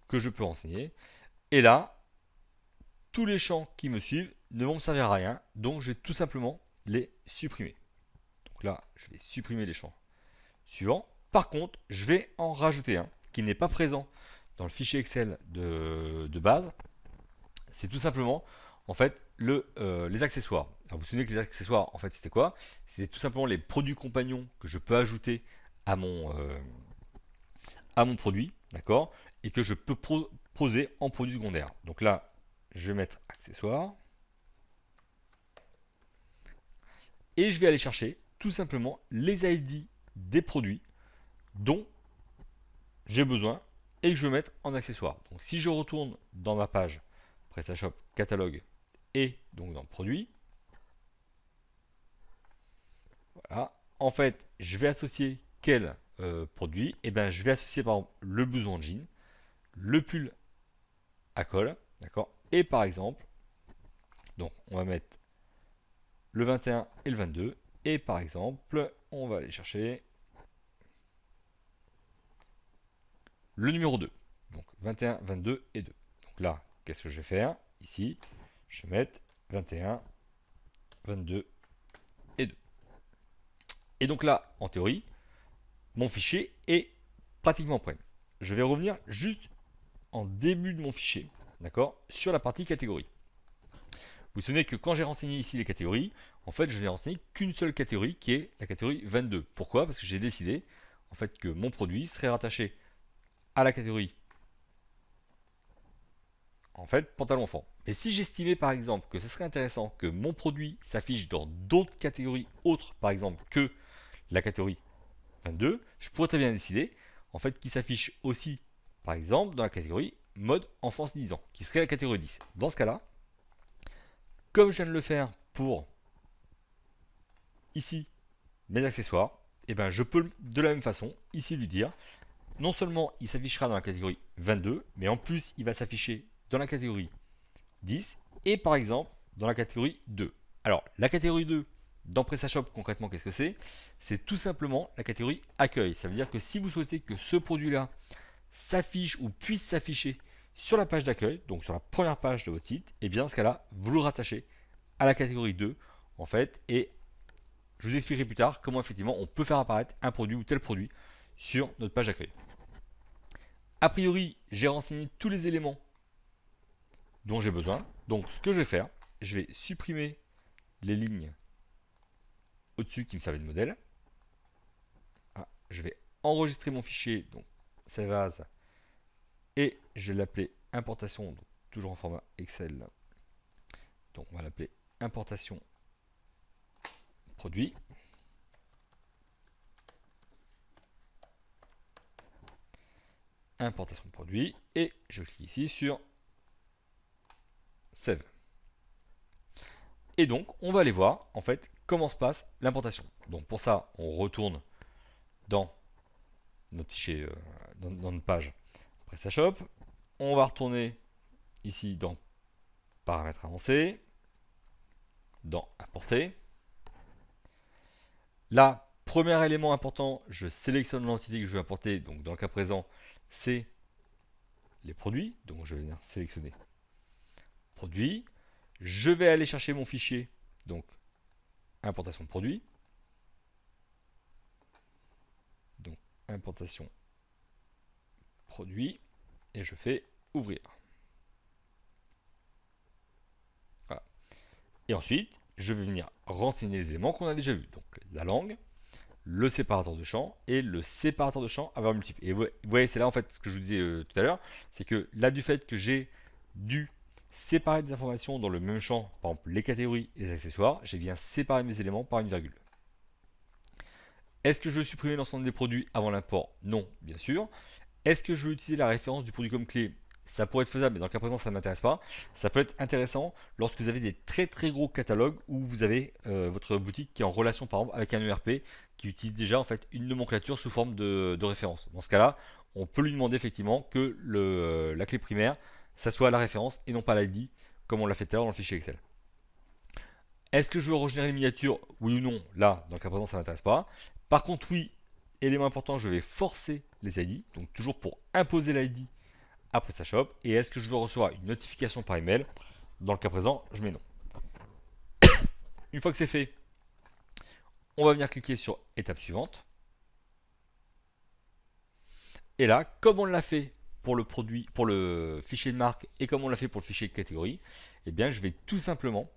que je peux renseigner. Et là, tous les champs qui me suivent ne vont me servir à rien, donc je vais tout simplement les supprimer. Donc là, je vais supprimer les champs suivants. Par contre, je vais en rajouter un qui n'est pas présent dans le fichier Excel de base. C'est tout simplement en fait les accessoires. Alors vous vous souvenez que les accessoires, en fait, c'était quoi? C'était tout simplement les produits compagnons que je peux ajouter à mon produit, d'accord? Et que je peux poser en produit secondaire. Donc là, je vais mettre accessoires. Et je vais aller chercher tout simplement les ID des produits dont j'ai besoin et que je veux mettre en accessoire. Donc si je retourne dans ma page PrestaShop catalogue et donc dans produit, voilà, en fait, je vais associer quel produit? Et bien, je vais associer par exemple le blouson en jean, le pull à col, d'accord? Et par exemple, donc on va mettre le 21 et le 22. Et par exemple, on va aller chercher le numéro 2. Donc 21, 22 et 2. Donc là, qu'est-ce que je vais faire? Ici, je vais mettre 21, 22 et 2. Et donc là, en théorie, mon fichier est pratiquement prêt. Je vais revenir juste en début de mon fichier, d'accord, sur la partie catégorie. Vous vous souvenez que quand j'ai renseigné ici les catégories, en fait, je n'ai renseigné qu'une seule catégorie qui est la catégorie 22. Pourquoi? Parce que j'ai décidé en fait que mon produit serait rattaché à la catégorie en fait pantalon enfant. Mais si j'estimais par exemple que ce serait intéressant que mon produit s'affiche dans d'autres catégories autres, par exemple que la catégorie 22, je pourrais très bien décider en fait qu'il s'affiche aussi par exemple dans la catégorie mode enfance 10 ans, qui serait la catégorie 10. Dans ce cas-là, comme je viens de le faire pour ici mes accessoires, et ben je peux de la même façon ici lui dire non seulement il s'affichera dans la catégorie 22, mais en plus il va s'afficher dans la catégorie 10 et par exemple dans la catégorie 2. Alors la catégorie 2 dans PrestaShop concrètement qu'est-ce que c'est? C'est tout simplement la catégorie accueil. Ça veut dire que si vous souhaitez que ce produit-là s'affiche ou puisse s'afficher sur la page d'accueil, donc sur la première page de votre site, et bien dans ce cas-là, vous le rattachez à la catégorie 2 en fait et je vous expliquerai plus tard comment effectivement on peut faire apparaître un produit ou tel produit sur notre page d'accueil. A priori, j'ai renseigné tous les éléments dont j'ai besoin. Donc ce que je vais faire, je vais supprimer les lignes au-dessus qui me servaient de modèle. Ah, je vais enregistrer mon fichier, donc save as, et je vais l'appeler importation, donc toujours en format Excel. Donc on va l'appeler importation produit. Importation de produit et je clique ici sur Save. Et donc, on va aller voir en fait comment se passe l'importation. Donc pour ça, on retourne dans notre fichier, dans notre page PrestaShop. On va retourner ici dans Paramètres avancés, dans Importer. Là, premier élément important, je sélectionne l'entité que je veux importer. Donc dans le cas présent, c'est les produits. Donc je vais venir sélectionner produits. Je vais aller chercher mon fichier, donc importation de produit. Donc importation produit et je fais ouvrir. Voilà. Et ensuite, je vais venir renseigner les éléments qu'on a déjà vus. Donc la langue, le séparateur de champ et le séparateur de champ à valeur multiple. Et vous voyez, c'est là en fait ce que je vous disais tout à l'heure, c'est que là du fait que j'ai dû séparer des informations dans le même champ, par exemple les catégories et les accessoires, j'ai bien séparé mes éléments par une virgule. Est-ce que je veux supprimer l'ensemble des produits avant l'import? Non, bien sûr. Est-ce que je veux utiliser la référence du produit comme clé? Ça pourrait être faisable, mais dans le cas présent, ça ne m'intéresse pas. Ça peut être intéressant lorsque vous avez des très très gros catalogues où vous avez votre boutique qui est en relation par exemple avec un ERP qui utilise déjà en fait une nomenclature sous forme de référence. Dans ce cas-là, on peut lui demander effectivement que la clé primaire, ça soit la référence et non pas l'ID, comme on l'a fait tout à l'heure dans le fichier Excel. Est-ce que je veux régénérer les miniatures? Oui ou non? Là, dans le cas présent, ça ne m'intéresse pas. Par contre, oui, élément important, je vais forcer les ID, donc toujours pour imposer l'ID à PrestaShop. Et est-ce que je veux recevoir une notification par email? Dans le cas présent, je mets non. Une fois que c'est fait, on va venir cliquer sur étape suivante. Et là, comme on l'a fait pour le produit, pour le fichier de marque et comme on l'a fait pour le fichier de catégorie, eh bien je vais tout simplement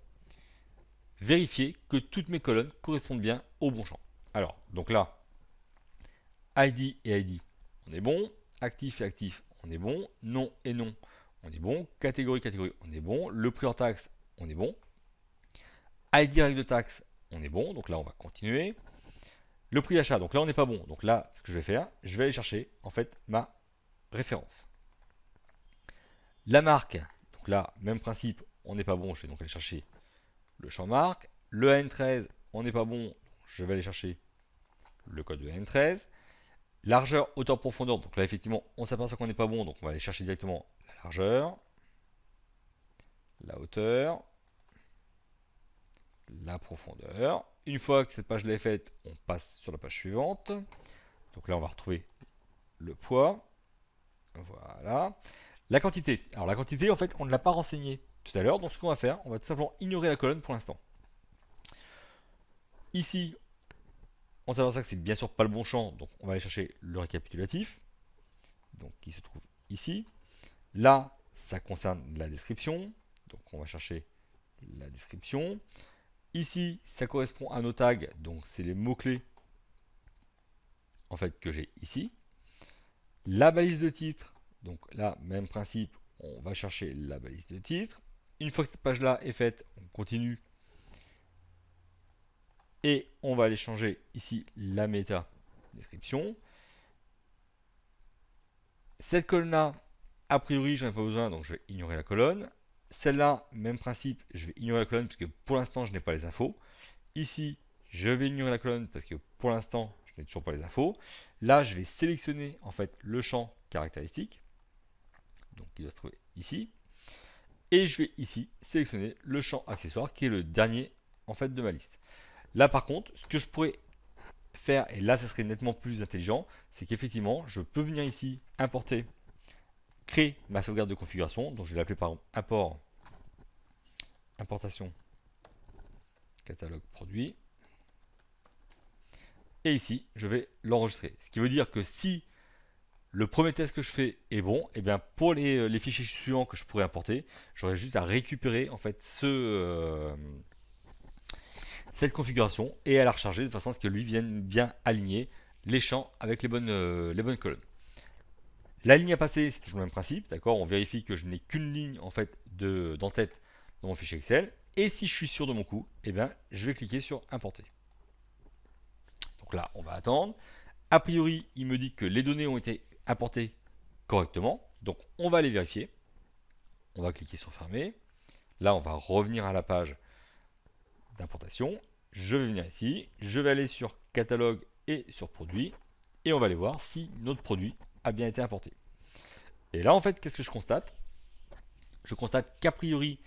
vérifier que toutes mes colonnes correspondent bien au bon champ. Alors, donc là, ID et ID, on est bon. Actif et actif, on est bon. Nom et nom, on est bon. Catégorie, catégorie, on est bon. Le prix en taxe, on est bon. ID règle de taxe, on est bon. Donc là, on va continuer. Le prix d'achat, donc là, on n'est pas bon. Donc là, ce que je vais faire, je vais aller chercher en fait ma référence. La marque, donc là, même principe, on n'est pas bon. Je vais donc aller chercher le champ marque. Le AN13, on n'est pas bon. Je vais aller chercher le code de AN13. Largeur, hauteur, profondeur. Donc là, effectivement, on s'aperçoit qu'on n'est pas bon. Donc on va aller chercher directement la largeur, la hauteur, la profondeur. Une fois que cette page là est faite, on passe sur la page suivante. Donc là, on va retrouver le poids. Voilà. La quantité. Alors la quantité, en fait, on ne l'a pas renseignée tout à l'heure. Donc ce qu'on va faire, on va tout simplement ignorer la colonne pour l'instant. Ici, on s'aperçoit que c'est bien sûr pas le bon champ. Donc on va aller chercher le récapitulatif. Donc qui se trouve ici. Là, ça concerne la description. Donc on va chercher la description. Ici, ça correspond à nos tags. Donc c'est les mots-clés en fait que j'ai ici. La balise de titre. Donc là, même principe, on va chercher la balise de titre. Une fois que cette page-là est faite, on continue. Et on va aller changer ici la méta description. Cette colonne-là, a priori, j'en ai pas besoin, donc je vais ignorer la colonne. Celle-là, même principe, je vais ignorer la colonne parce que pour l'instant, je n'ai pas les infos. Ici, je vais ignorer la colonne parce que pour l'instant, je n'ai toujours pas les infos. Là, je vais sélectionner en fait le champ caractéristique, donc qui doit se trouver ici. Et je vais ici sélectionner le champ accessoire qui est le dernier en fait de ma liste. Là, par contre, ce que je pourrais faire, et là, ça serait nettement plus intelligent, c'est qu'effectivement, je peux venir ici importer, créer ma sauvegarde de configuration. Donc, je vais l'appeler par exemple import, importation, catalogue produit. Et ici, je vais l'enregistrer. Ce qui veut dire que si le premier test que je fais est bon, et bien pour les fichiers suivants que je pourrais importer, j'aurai juste à récupérer en fait cette configuration et à la recharger de façon à ce que lui vienne bien aligner les champs avec les bonnes colonnes. La ligne à passer, c'est toujours le même principe, d'accord. On vérifie que je n'ai qu'une ligne en fait d'en-tête dans mon fichier Excel. Et si je suis sûr de mon coup, eh bien, je vais cliquer sur importer. Donc là, on va attendre. A priori, il me dit que les données ont été importées correctement. Donc, on va aller vérifier. On va cliquer sur fermer. Là, on va revenir à la page d'importation. Je vais venir ici. Je vais aller sur catalogue et sur produit. Et on va aller voir si notre produit a bien été importé. Et là, en fait, qu'est-ce que je constate? Je constate qu'a priori,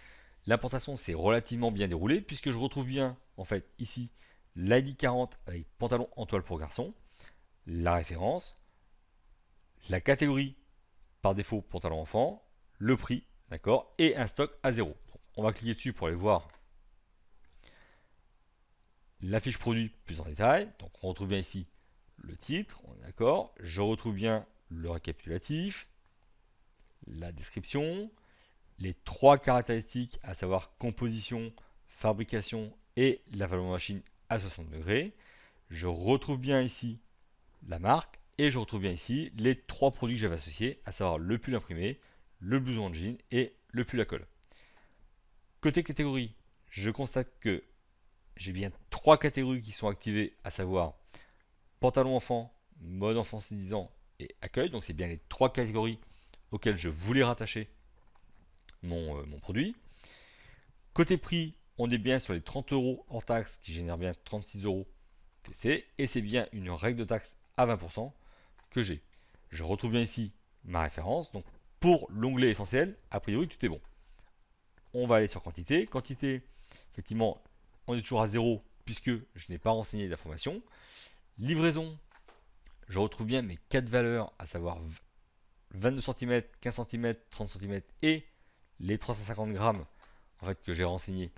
l'importation s'est relativement bien déroulée, puisque je retrouve bien, en fait, ici, l'ID 40 avec pantalon en toile pour garçon, la référence, la catégorie par défaut pantalon enfant, le prix, d'accord, et un stock à 0. Donc, on va cliquer dessus pour aller voir la fiche produit plus en détail. Donc, on retrouve bien ici le titre, on est d'accord. Je retrouve bien le récapitulatif, la description, les trois caractéristiques, à savoir composition, fabrication et l'avalement machine à 60 degrés. Je retrouve bien ici la marque et je retrouve bien ici les trois produits que j'avais associés, à savoir le pull imprimé, le blouson en jean et le pull à colle. Côté catégorie, je constate que j'ai bien trois catégories qui sont activées, à savoir pantalon enfant, mode enfant 6 ans et accueil. Donc c'est bien les trois catégories auxquelles je voulais rattacher mon produit. Côté prix, on est bien sur les 30 euros hors taxe qui génèrent bien 36 euros TC et c'est bien une règle de taxe à 20% que j'ai. Je retrouve bien ici ma référence. Donc pour l'onglet essentiel, a priori tout est bon. On va aller sur quantité. Quantité, effectivement, on est toujours à 0 puisque je n'ai pas renseigné d'informations. Livraison, je retrouve bien mes 4 valeurs, à savoir 22 cm, 15 cm, 30 cm et les 350 grammes en fait, que j'ai renseigné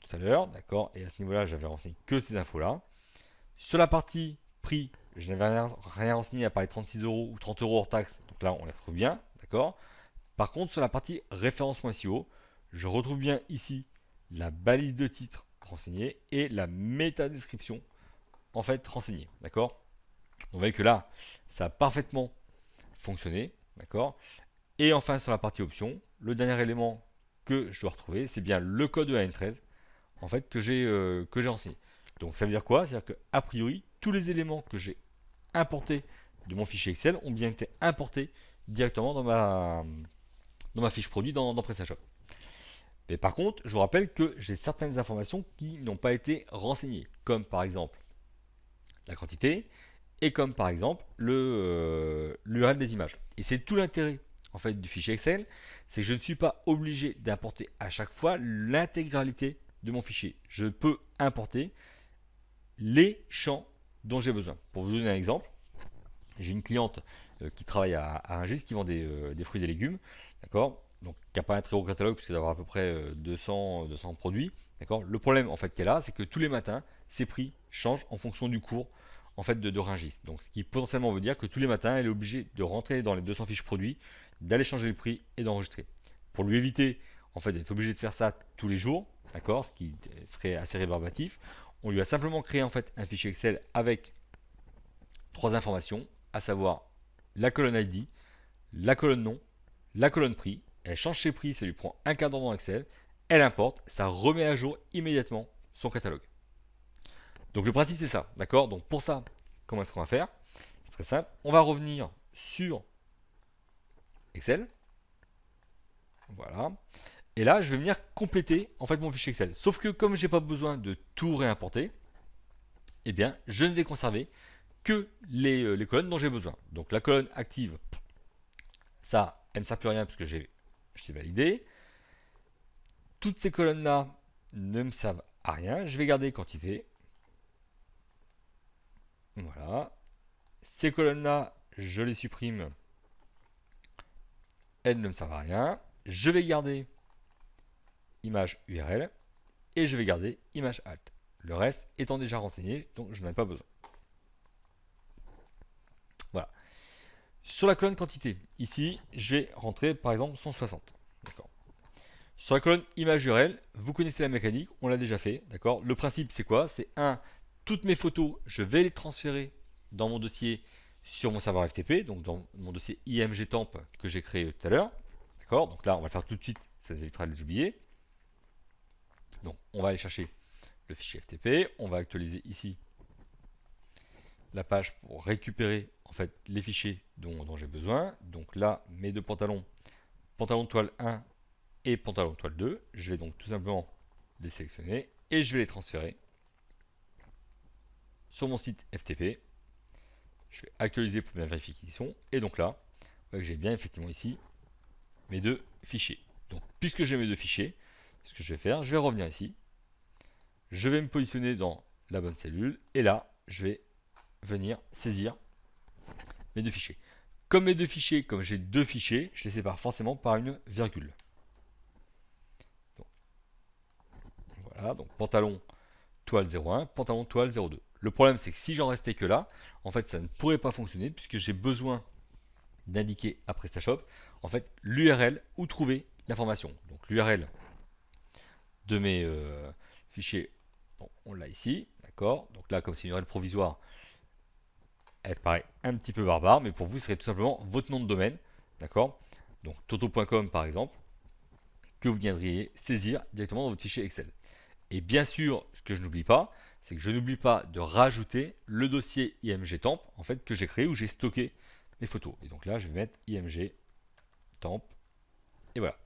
tout à l'heure, d'accord. Et à ce niveau-là, j'avais renseigné que ces infos-là. Sur la partie prix, je n'avais rien renseigné à part les 36 euros ou 30 euros hors taxe. Donc là, on les retrouve bien, d'accord. Par contre, sur la partie référencement SEO, je retrouve bien ici la balise de titre renseignée et la métadescription en fait renseignée, d'accord. Vous voyez que là, ça a parfaitement fonctionné, d'accord. Et enfin, sur la partie options, le dernier élément que je dois retrouver, c'est bien le code EAN13 en fait que j'ai renseigné. Donc ça veut dire quoi? C'est-à-dire qu'a priori, tous les éléments que j'ai importés de mon fichier Excel ont bien été importés directement dans ma fiche produit dans PrestaShop. Mais par contre, je vous rappelle que j'ai certaines informations qui n'ont pas été renseignées, comme par exemple la quantité et comme par exemple l'URL des images. Et c'est tout l'intérêt en fait du fichier Excel, c'est que je ne suis pas obligé d'importer à chaque fois l'intégralité de mon fichier. Je peux importer les champs dont j'ai besoin. Pour vous donner un exemple, j'ai une cliente qui travaille à Rungis qui vend des fruits et des légumes, d'accord, donc qui n'a pas un très gros catalogue puisqu'elle doit avoir à peu près 200 produits, d'accord. Le problème en fait qu'elle a, c'est que tous les matins, ses prix changent en fonction du cours en fait de Rungis. Donc ce qui potentiellement veut dire que tous les matins, elle est obligée de rentrer dans les 200 fiches produits, d'aller changer le prix et d'enregistrer. Pour lui éviter en fait d'être obligé de faire ça tous les jours, d'accord, ce qui serait assez rébarbatif, on lui a simplement créé en fait un fichier Excel avec trois informations, à savoir la colonne ID, la colonne nom, la colonne prix. Elle change ses prix, ça lui prend un quart d'heure dans Excel. Elle importe, ça remet à jour immédiatement son catalogue. Donc le principe c'est ça, d'accord. Donc pour ça, comment est-ce qu'on va faire? C'est très simple. On va revenir sur Excel. Voilà. Et là, je vais venir compléter en fait mon fichier Excel. Sauf que comme je n'ai pas besoin de tout réimporter, eh bien, je ne vais conserver que les colonnes dont j'ai besoin. Donc la colonne active, ça, elle ne me sert plus à rien puisque je l'ai validé. Toutes ces colonnes-là ne me servent à rien. Je vais garder quantité. Voilà. Ces colonnes-là, je les supprime. Elles ne me servent à rien. Je vais garder image URL et je vais garder image alt. Le reste étant déjà renseigné, donc je n'en ai pas besoin. Voilà. Sur la colonne quantité, ici, je vais rentrer par exemple 160. D'accord. Sur la colonne image URL, vous connaissez la mécanique, on l'a déjà fait. D'accord. Le principe, c'est quoi? C'est toutes mes photos, je vais les transférer dans mon dossier sur mon serveur FTP, donc dans mon dossier IMG Temp que j'ai créé tout à l'heure. D'accord. Donc là, on va le faire tout de suite, ça vous évitera de les oublier. Donc, on va aller chercher le fichier FTP, on va actualiser ici la page pour récupérer en fait les fichiers dont j'ai besoin. Donc là, mes deux pantalons, pantalon de toile 1 et pantalon de toile 2, je vais donc tout simplement les sélectionner et je vais les transférer sur mon site FTP. Je vais actualiser pour bien vérifier qu'ils y sont. Et donc là, vous voyez que j'ai bien effectivement ici mes deux fichiers. Donc puisque j'ai mes deux fichiers, ce que je vais faire, je vais revenir ici. Je vais me positionner dans la bonne cellule et là, je vais venir saisir mes deux fichiers. Comme mes deux fichiers, comme j'ai deux fichiers, je les sépare forcément par une virgule. Donc, voilà, donc pantalon toile 01, pantalon toile 02. Le problème, c'est que si j'en restais que là, en fait, ça ne pourrait pas fonctionner puisque j'ai besoin d'indiquer à PrestaShop en fait l'URL où trouver l'information. Donc l'URL de mes fichiers, bon, on l'a ici, d'accord. Donc là, comme c'est une URL provisoire, elle paraît un petit peu barbare, mais pour vous, ce serait tout simplement votre nom de domaine, d'accord. Donc toto.com par exemple, que vous viendriez saisir directement dans votre fichier Excel. Et bien sûr, ce que je n'oublie pas, c'est que je n'oublie pas de rajouter le dossier IMG Temp en fait, que j'ai créé où j'ai stocké mes photos. Et donc là, je vais mettre IMG Temp. Et voilà.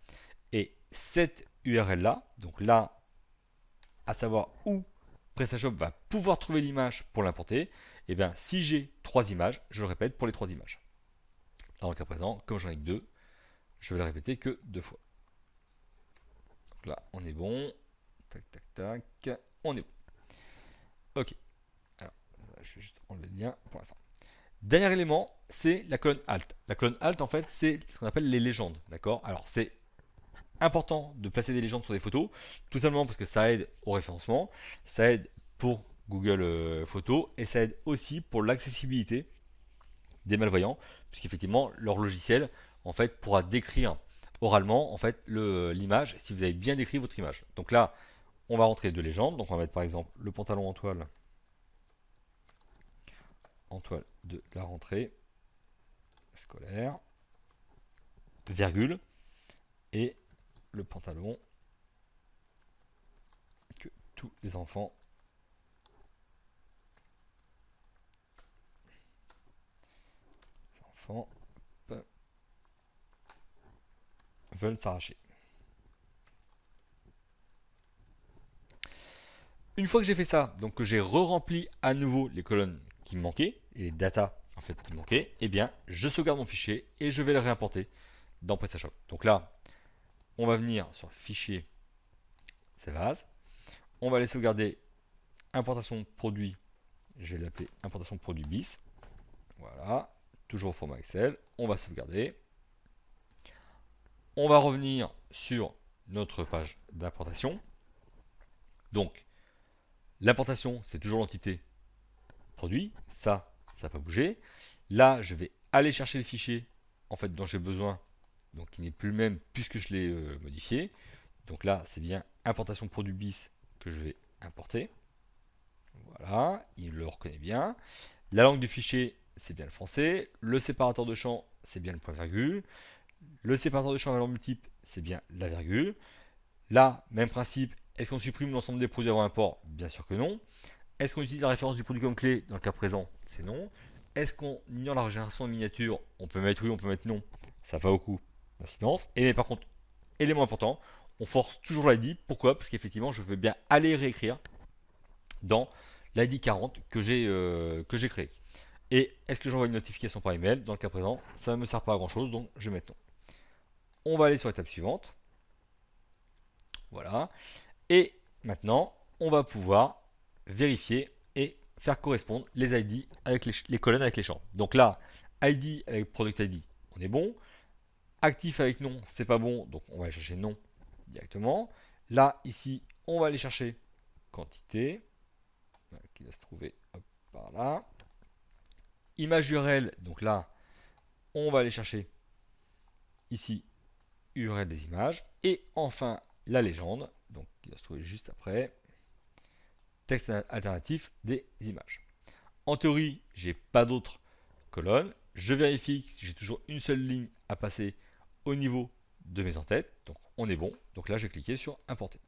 Et cette URL là, donc là, à savoir où PrestaShop va pouvoir trouver l'image pour l'importer, et bien si j'ai trois images, je le répète pour les trois images. Dans le cas présent, comme j'en ai que deux, je vais le répéter que deux fois. Donc là, on est bon. Tac, tac, tac. On est bon. Ok. Alors, je vais juste enlever le lien pour l'instant. Dernier élément, c'est la colonne Alt. La colonne Alt, en fait, c'est ce qu'on appelle les légendes. D'accord. Alors, c'est important de placer des légendes sur des photos, tout simplement parce que ça aide au référencement, ça aide pour Google Photos et ça aide aussi pour l'accessibilité des malvoyants, puisqu'effectivement leur logiciel en fait pourra décrire oralement en fait l'image si vous avez bien décrit votre image. Donc là, on va rentrer deux légendes, donc on va mettre par exemple le pantalon en toile de la rentrée scolaire, virgule, et le pantalon que tous les enfants veulent s'arracher. Une fois que j'ai fait ça, donc que j'ai re-rempli à nouveau les colonnes qui me manquaient, et les datas en fait qui me manquaient, eh bien je sauvegarde mon fichier et je vais le réimporter dans PrestaShop. Donc là, on va venir sur Fichier, Save As, on va aller sauvegarder importation produit, je vais l'appeler importation produit bis, voilà, toujours au format Excel, on va sauvegarder, on va revenir sur notre page d'importation, donc l'importation c'est toujours l'entité produit, ça n'a pas bougé, là je vais aller chercher le fichier en fait dont j'ai besoin, donc qui n'est plus le même puisque je l'ai modifié, donc là c'est bien importation produit bis que je vais importer, voilà, il le reconnaît bien, la langue du fichier c'est bien le français, le séparateur de champ c'est bien le point virgule, le séparateur de champ à valeur multiple c'est bien la virgule, là même principe, est-ce qu'on supprime l'ensemble des produits avant import? Bien sûr que non. Est-ce qu'on utilise la référence du produit comme clé? Dans le cas présent, c'est non. Est-ce qu'on ignore la régénération en miniature? On peut mettre oui, on peut mettre non. Ça n'a pas beaucoup d'incidence. Et mais par contre, élément important, on force toujours l'ID. Pourquoi? Parce qu'effectivement, je veux bien aller réécrire dans l'ID 40 que j'ai créé. Et est-ce que j'envoie une notification par email? Dans le cas présent, ça ne me sert pas à grand chose, donc je vais mettre non. On va aller sur l'étape suivante. Voilà. Et maintenant, on va pouvoir vérifier et faire correspondre les ID avec les colonnes avec les champs. Donc là, ID avec Product ID, on est bon. Actif avec nom, c'est pas bon, donc on va aller chercher nom directement. Là, ici, on va aller chercher quantité, qui va se trouver hop, par là. Image URL, donc là, on va aller chercher ici URL des images. Et enfin, la légende, donc qui va se trouver juste après. Texte alternatif des images. En théorie, j'ai pas d'autres colonnes. Je vérifie si j'ai toujours une seule ligne à passer au niveau de mes entêtes. Donc on est bon. Donc là, j'ai cliqué sur importer.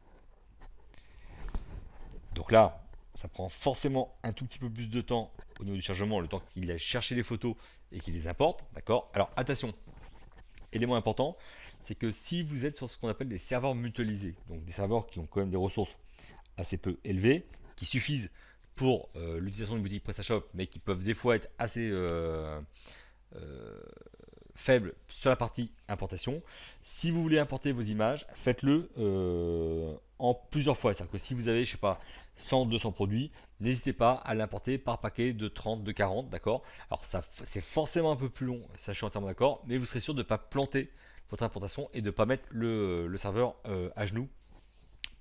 Donc là, ça prend forcément un tout petit peu plus de temps au niveau du chargement, le temps qu'il aille chercher les photos et qu'il les importe. D'accord. Alors attention, élément important, c'est que si vous êtes sur ce qu'on appelle des serveurs mutualisés, donc des serveurs qui ont quand même des ressources assez peu élevées, qui suffisent pour l'utilisation d'une boutique PrestaShop, mais qui peuvent des fois être assez faibles sur la partie importation. Si vous voulez importer vos images, faites-le en plusieurs fois. C'est-à-dire que si vous avez, je sais pas, 100, 200 produits, n'hésitez pas à l'importer par paquet de 30, de 40, d'accord? Alors ça, c'est forcément un peu plus long, ça je suis entièrement d'accord, mais vous serez sûr de ne pas planter votre importation et de ne pas mettre le serveur à genoux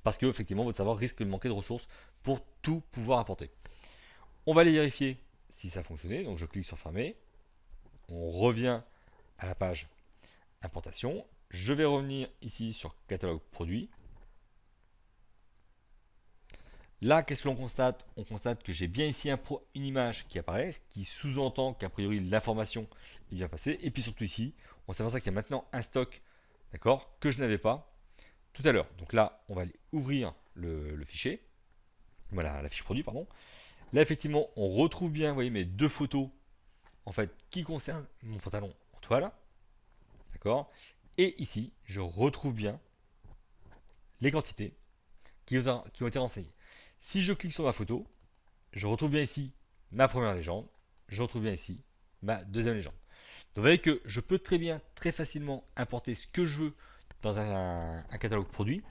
parce que effectivement votre serveur risque de manquer de ressources pour tout pouvoir importer. On va aller vérifier si ça a fonctionné, donc je clique sur fermer, on revient à la page importation, je vais revenir ici sur catalogue produit. Là, qu'est-ce que l'on constate? On constate que j'ai bien ici une image qui apparaît, ce qui sous-entend qu'a priori l'information est bien passée. Et puis surtout ici, on s'aperçoit qu'il y a maintenant un stock, d'accord, que je n'avais pas tout à l'heure. Donc là, on va aller ouvrir le fichier. Voilà, la fiche produit, pardon. Là, effectivement, on retrouve bien, vous voyez, mes deux photos, en fait, qui concernent mon pantalon en toile. D'accord. Et ici, je retrouve bien les quantités qui ont été renseignées. Si je clique sur ma photo, je retrouve bien ici ma première légende, je retrouve bien ici ma deuxième légende. Donc vous voyez que je peux très bien, très facilement importer ce que je veux dans un catalogue produit,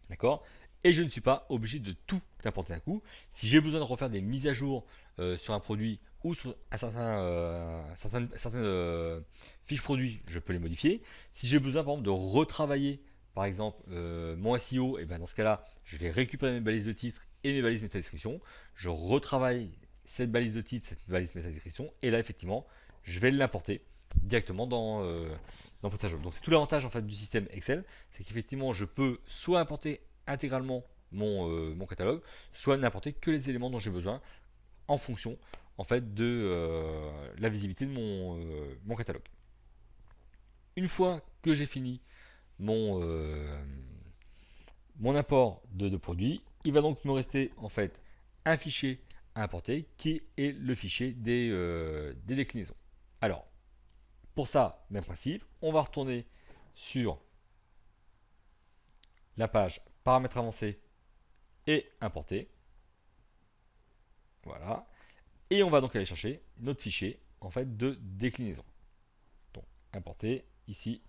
d'accord? Et je ne suis pas obligé de tout importer d'un coup. Si j'ai besoin de refaire des mises à jour sur un produit ou sur certaines fiches produits, je peux les modifier. Si j'ai besoin par exemple de retravailler par exemple mon SEO, et ben dans ce cas-là, je vais récupérer mes balises de titre et mes balises métadescription. Je retravaille cette balise de titre, cette balise métadescription, et là effectivement, je vais l'importer directement dans PrestaShop. Donc c'est tout l'avantage en fait du système Excel, c'est qu'effectivement je peux soit importer intégralement mon catalogue, soit n'importer que les éléments dont j'ai besoin en fonction en fait de la visibilité de mon catalogue. Une fois que j'ai fini mon import de produits, il va donc me rester en fait un fichier à importer qui est le fichier des déclinaisons. Alors, pour ça, même principe, on va retourner sur la page paramètres avancés et importer. Voilà. Et on va donc aller chercher notre fichier en fait de déclinaison. Donc, importer ici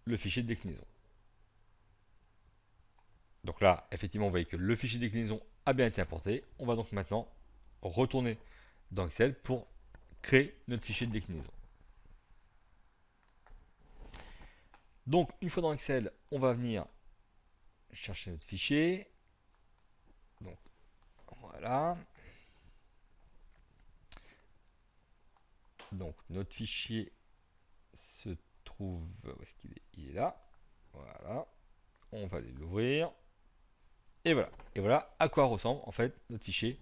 le fichier de déclinaison. Donc là, effectivement, vous voyez que le fichier de déclinaison a bien été importé. On va donc maintenant retourner dans Excel pour créer notre fichier de déclinaison. Donc, une fois dans Excel, on va venir chercher notre fichier. Donc, voilà. Donc, notre fichier se trouve... Où est-ce qu'il est? Il est là. Voilà. On va aller l'ouvrir. Et voilà. Et voilà à quoi ressemble en fait notre fichier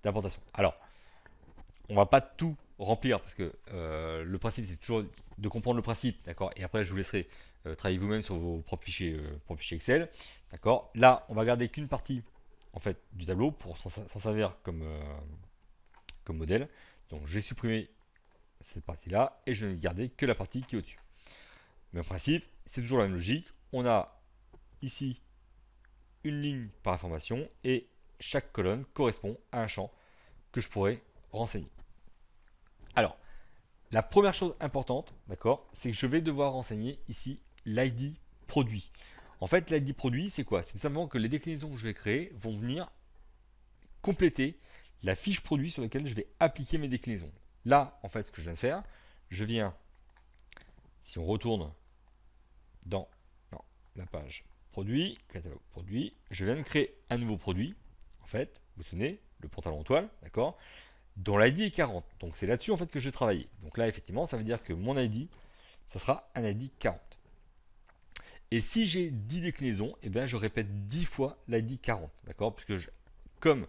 d'importation. Alors, on va pas tout remplir parce que le principe c'est toujours de comprendre le principe, d'accord. Et après je vous laisserai travailler vous-même sur vos propres fichiers Excel, d'accord. Là, on va garder qu'une partie en fait du tableau pour s'en servir comme modèle. Donc, je vais supprimer cette partie-là et je ne vais garder que la partie qui est au-dessus. Même principe, c'est toujours la même logique. On a ici une ligne par information et chaque colonne correspond à un champ que je pourrais renseigner. Alors, la première chose importante, d'accord, c'est que je vais devoir renseigner ici l'ID produit. En fait, l'ID produit, c'est quoi? C'est tout simplement que les déclinaisons que je vais créer vont venir compléter la fiche produit sur laquelle je vais appliquer mes déclinaisons. Là, en fait, ce que je viens de faire, je viens, si on retourne dans la page produit, catalogue produit, je viens de créer un nouveau produit. En fait, vous vous souvenez, le pantalon en toile, d'accord, dont l'ID est 40. Donc c'est là-dessus en fait que je vais travailler. Donc là, effectivement, ça veut dire que mon ID, ça sera un ID 40. Et si j'ai 10 déclinaisons, eh bien, je répète 10 fois l'ID 40, d'accord, puisque comme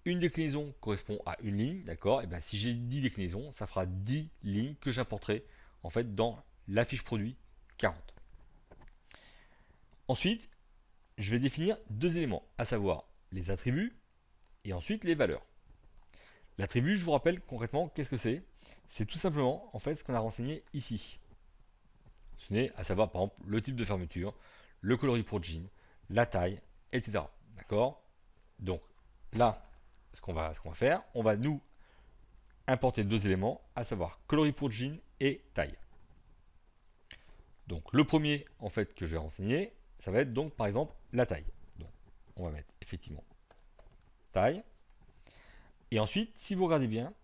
une déclinaison correspond à une ligne, d'accord, et bien si j'ai 10 déclinaisons, ça fera 10 lignes que j'apporterai en fait dans la fiche produit 40. Ensuite, je vais définir deux éléments, à savoir les attributs et ensuite les valeurs. L'attribut, je vous rappelle concrètement, qu'est-ce que c'est? C'est tout simplement en fait ce qu'on a renseigné ici. Vous vous souvenez, à savoir par exemple le type de fermeture, le coloris pour jean, la taille, etc. D'accord? Donc là, ce qu'on va faire, on va nous importer deux éléments, à savoir coloris pour jean et taille. Donc le premier en fait que je vais renseigner, ça va être donc par exemple la taille. Donc on va mettre effectivement taille. Et ensuite, si vous regardez bien,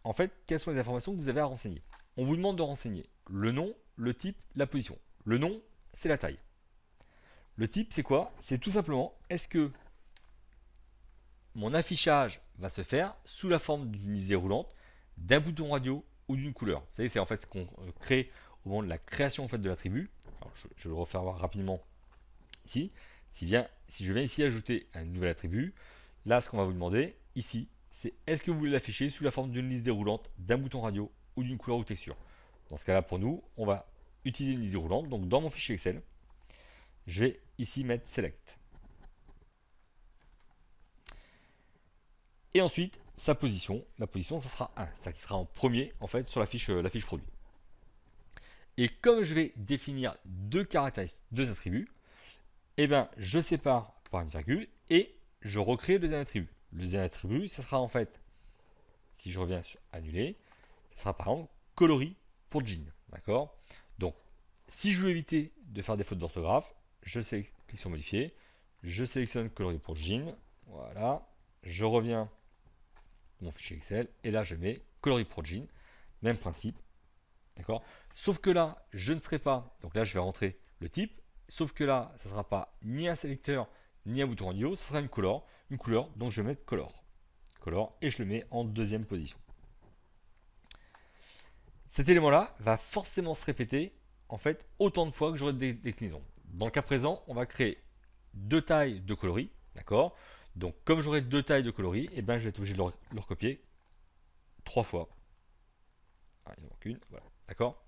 en fait, quelles sont les informations que vous avez à renseigner? On vous demande de renseigner le nom, le type, la position. Le nom, c'est la taille. Le type, c'est quoi? C'est tout simplement, est-ce que mon affichage va se faire sous la forme d'une liste déroulante, d'un bouton radio ou d'une couleur? Vous savez, c'est en fait ce qu'on crée au moment de la création en fait, de l'attribut. Je vais le refaire voir rapidement ici. Si je viens ici ajouter un nouvel attribut, là, ce qu'on va vous demander ici, c'est est-ce que vous voulez l'afficher sous la forme d'une liste déroulante, d'un bouton radio ou d'une couleur ou texture? Dans ce cas-là, pour nous, on va utiliser une liste déroulante. Donc, dans mon fichier Excel, je vais ici mettre Select. Et ensuite, sa position. La position, ça sera 1. C'est-à-dire qu'il sera en premier, en fait, sur la fiche produit. Et comme je vais définir deux caractéristiques, deux attributs, eh bien, je sépare par une virgule et je recrée le deuxième attribut. Le deuxième attribut, ça sera en fait, si je reviens sur annuler, ça sera par exemple coloris pour jean. D'accord? Donc, si je veux éviter de faire des fautes d'orthographe, je clique sur modifier, je sélectionne coloris pour jean, voilà, je reviens dans mon fichier Excel et là je mets coloris pour jean, même principe, d'accord? Sauf que là, je ne serai pas, donc là je vais rentrer le type, sauf que là, ça ne sera pas ni un sélecteur, ni un bouton radio, ce sera une couleur, donc je vais mettre color, et je le mets en deuxième position. Cet élément-là va forcément se répéter, en fait, autant de fois que j'aurai des déclinaisons. Dans le cas présent, on va créer deux tailles de coloris, d'accord? Donc, comme j'aurai deux tailles de coloris, eh ben, je vais être obligé de le recopier trois fois. Ah, il en manque une, voilà, d'accord?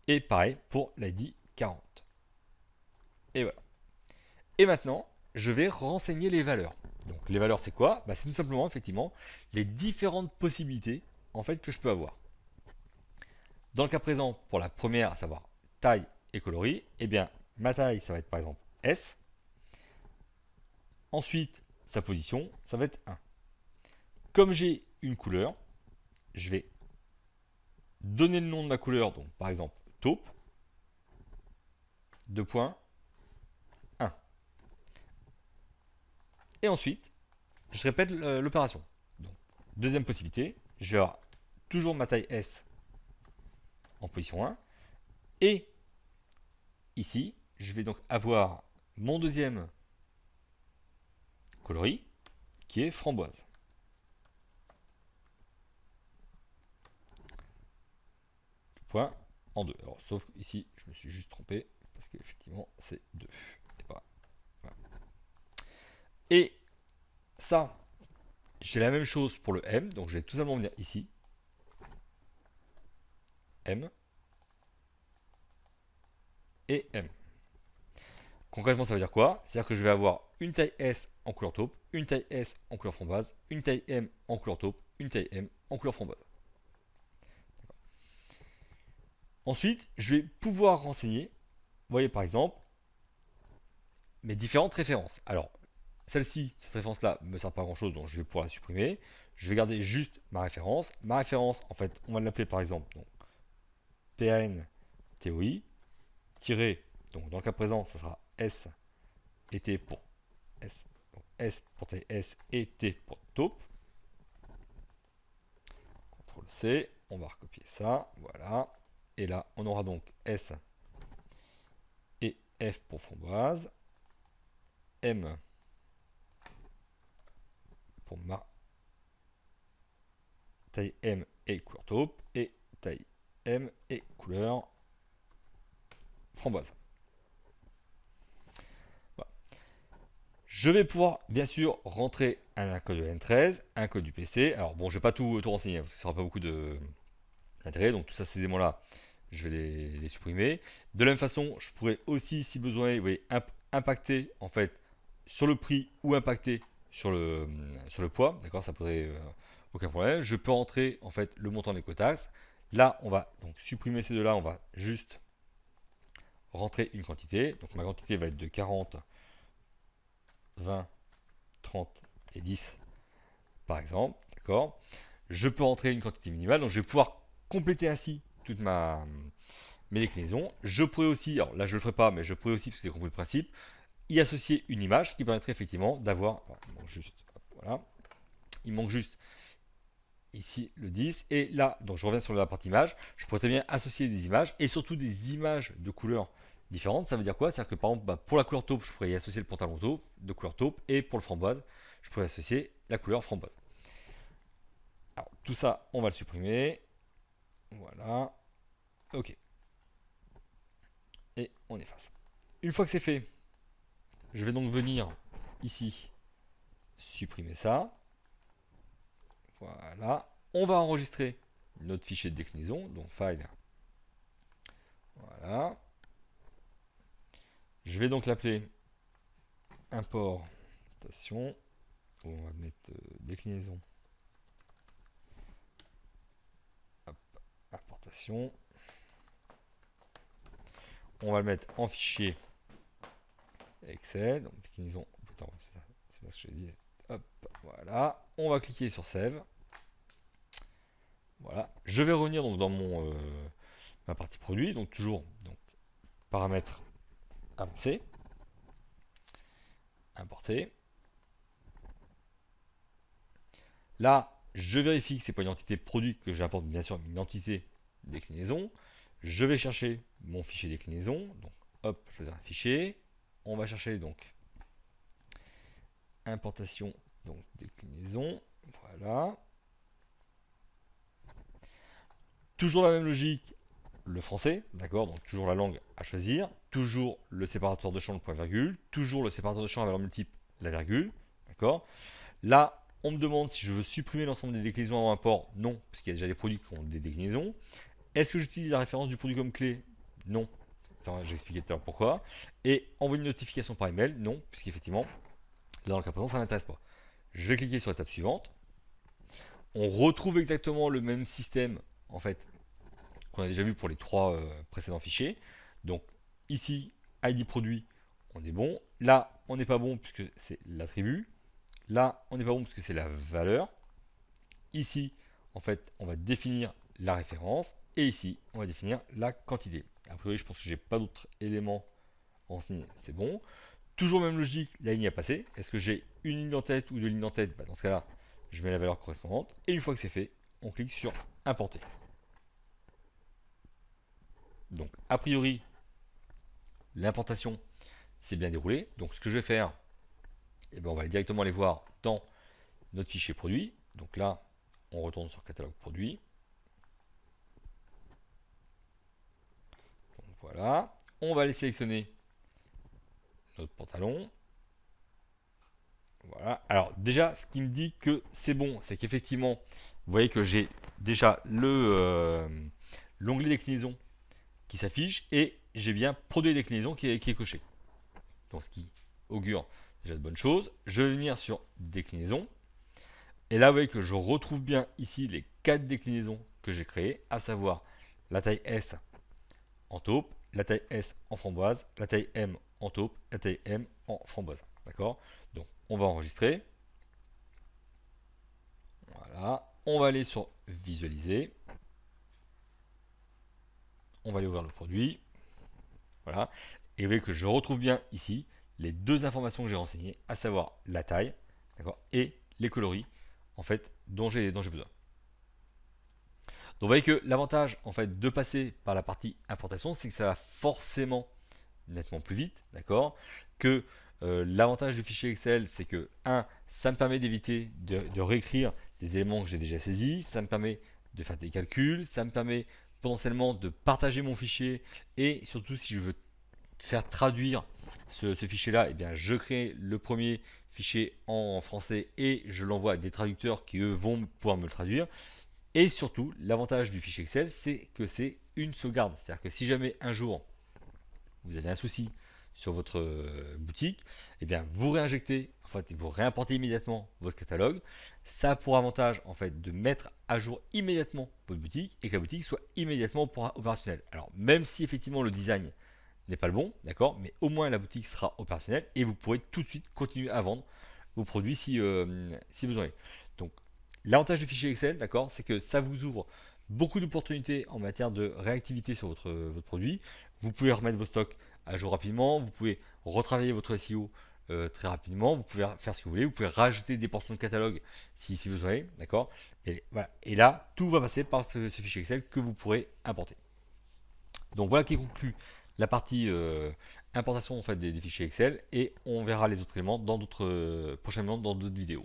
Et pareil pour l'ID 40. Et voilà. Et maintenant, je vais renseigner les valeurs. Donc, les valeurs, c'est quoi? Bah, c'est tout simplement, effectivement, les différentes possibilités, en fait, que je peux avoir. Dans le cas présent, pour la première, à savoir taille et coloris, eh bien, ma taille, ça va être par exemple S. Ensuite, sa position, ça va être 1. Comme j'ai une couleur, je vais donner le nom de ma couleur, donc par exemple taupe, 2 points, 1. Et ensuite, je répète l'opération. Donc, deuxième possibilité, je vais avoir toujours ma taille S en position 1. Et ici, je vais donc avoir mon deuxième coloris qui est framboise. Point en 2. Alors, sauf ici, je me suis juste trompé parce qu'effectivement, c'est 2. Voilà. Et ça, j'ai la même chose pour le M. Donc, je vais tout simplement venir ici. M. Et M. Concrètement, ça veut dire quoi? C'est-à-dire que je vais avoir une taille S en couleur taupe, une taille S en couleur framboise, une taille M en couleur taupe, une taille M en couleur framboise. Ensuite, je vais pouvoir renseigner, vous voyez par exemple, mes différentes références. Alors, celle-ci, cette référence-là, ne me sert pas à grand-chose, donc je vais pouvoir la supprimer. Je vais garder juste ma référence. Ma référence, en fait, on va l'appeler par exemple donc, PAN TOI, tiré, donc dans le cas présent, ça sera S et T pour S. Donc S pour taille S et T pour taupe. CTRL C, on va recopier ça, voilà. Et là, on aura donc S et F pour framboise, M pour ma taille M et couleur taupe, et taille M et couleur framboise. Voilà. Je vais pouvoir, bien sûr, rentrer un code de N13, un code du PC. Alors bon, je ne vais pas tout renseigner, parce que ça n'aura pas beaucoup d'intérêt. Donc tout ça, ces éléments-là, je vais les supprimer. De la même façon, je pourrais aussi, si besoin, vous voyez, impacter en fait sur le prix ou impacter sur le poids. D'accord, ça poserait aucun problème. Je peux rentrer en fait le montant de l'écotaxe. Là, on va donc supprimer ces deux-là. On va juste rentrer une quantité. Donc ma quantité va être de 40, 20, 30 et 10 par exemple. D'accord. Je peux rentrer une quantité minimale. Donc je vais pouvoir compléter ainsi toute mes déclinaisons. Je pourrais aussi, alors là je ne le ferai pas, mais je pourrais aussi, parce que c'est compris le principe, y associer une image, ce qui permettrait effectivement d'avoir, voilà, il manque juste ici le 10, et là, donc je reviens sur la partie image, je pourrais très bien associer des images, et surtout des images de couleurs différentes. Ça veut dire quoi? C'est-à-dire que par exemple, pour la couleur taupe, je pourrais y associer le pantalon taupe, de couleur taupe, et pour le framboise, je pourrais associer la couleur framboise. Alors, tout ça, on va le supprimer. Voilà. Ok. Et on efface. Une fois que c'est fait, je vais donc venir ici supprimer ça. Voilà. On va enregistrer notre fichier de déclinaison, donc file. Voilà. Je vais donc l'appeler importation. On va mettre déclinaison. Hop, importation. On va le mettre en fichier Excel. Donc déclinaison. Putain, c'est pas ce que j'ai dit. Hop, voilà. On va cliquer sur Save. Voilà. Je vais revenir donc dans ma partie produit. Donc toujours donc, paramètres avancés. Importer. Là, je vérifie que c'est pas une entité produit que j'importe, bien sûr, une entité déclinaison. Je vais chercher mon fichier déclinaison. Donc, hop, je choisis un fichier. On va chercher donc importation, donc déclinaison. Voilà. Toujours la même logique, le français, d'accord, donc toujours la langue à choisir, toujours le séparateur de champ, le point virgule, toujours le séparateur de champ à valeur multiple, la virgule, d'accord. Là, on me demande si je veux supprimer l'ensemble des déclinaisons avant import. Non, puisqu'il y a déjà des produits qui ont des déclinaisons. Est-ce que j'utilise la référence du produit comme clé? Non. J'ai expliqué tout à l'heure pourquoi. Et envoyer une notification par email? Non, puisqu'effectivement, là dans le cas présent, ça ne m'intéresse pas. Je vais cliquer sur l'étape suivante. On retrouve exactement le même système, en fait, qu'on a déjà vu pour les trois précédents fichiers. Donc ici, ID produit, on est bon. Là, on n'est pas bon puisque c'est l'attribut. Là, on n'est pas bon puisque c'est la valeur. Ici, en fait, on va définir la référence. Et ici, on va définir la quantité. A priori, je pense que j'ai pas d'autres éléments renseignés. C'est bon. Toujours même logique, la ligne à passer. Est-ce que j'ai une ligne en tête ou deux lignes en tête? Dans ce cas-là, je mets la valeur correspondante. Et une fois que c'est fait, on clique sur importer. Donc, a priori, l'importation s'est bien déroulée. Donc, ce que je vais faire, eh ben, on va directement aller voir dans notre fichier produit. Donc là, on retourne sur catalogue produit. Donc, voilà. On va aller sélectionner notre pantalon. Voilà. Alors, déjà, ce qui me dit que c'est bon, c'est qu'effectivement, vous voyez que j'ai déjà l'onglet déclinaison qui s'affiche et j'ai bien produit déclinaison qui est coché. Donc ce qui augure déjà de bonnes choses. Je vais venir sur déclinaison. Et là, vous voyez que je retrouve bien ici les 4 déclinaisons que j'ai créées, à savoir la taille S en taupe, la taille S en framboise, la taille M en taupe, la taille M en framboise. D'accord? Donc on va enregistrer. Voilà. On va aller sur visualiser. On va aller ouvrir le produit. Voilà. Et vous voyez que je retrouve bien ici les deux informations que j'ai renseignées, à savoir la taille, et les coloris, en fait, dont j'ai besoin. Donc vous voyez que l'avantage en fait de passer par la partie importation, c'est que ça va forcément nettement plus vite, d'accord, que l'avantage du fichier Excel, c'est que ça me permet d'éviter de réécrire des éléments que j'ai déjà saisis, ça me permet de faire des calculs, ça me permet potentiellement de partager mon fichier et surtout si je veux faire traduire ce fichier-là, eh bien, je crée le premier fichier en français et je l'envoie à des traducteurs qui, eux, vont pouvoir me le traduire. Et surtout, l'avantage du fichier Excel, c'est que c'est une sauvegarde. C'est-à-dire que si jamais un jour, vous avez un souci sur votre boutique, eh bien, vous réinjectez, en fait, vous réimportez immédiatement votre catalogue. Ça a pour avantage, en fait, de mettre à jour immédiatement votre boutique et que la boutique soit immédiatement opérationnelle. Alors, même si effectivement le design n'est pas le bon, d'accord, mais au moins la boutique sera opérationnelle et vous pourrez tout de suite continuer à vendre vos produits si besoin est. Donc l'avantage du fichier Excel, d'accord, c'est que ça vous ouvre beaucoup d'opportunités en matière de réactivité sur votre produit. Vous pouvez remettre vos stocks à jour rapidement, vous pouvez retravailler votre SEO très rapidement, vous pouvez faire ce que vous voulez, vous pouvez rajouter des portions de catalogue si besoin est, d'accord. Et, voilà. Et là, tout va passer par ce fichier Excel que vous pourrez importer. Donc voilà qui conclut la partie importation en fait, des fichiers Excel et on verra les autres éléments dans prochainement dans d'autres vidéos.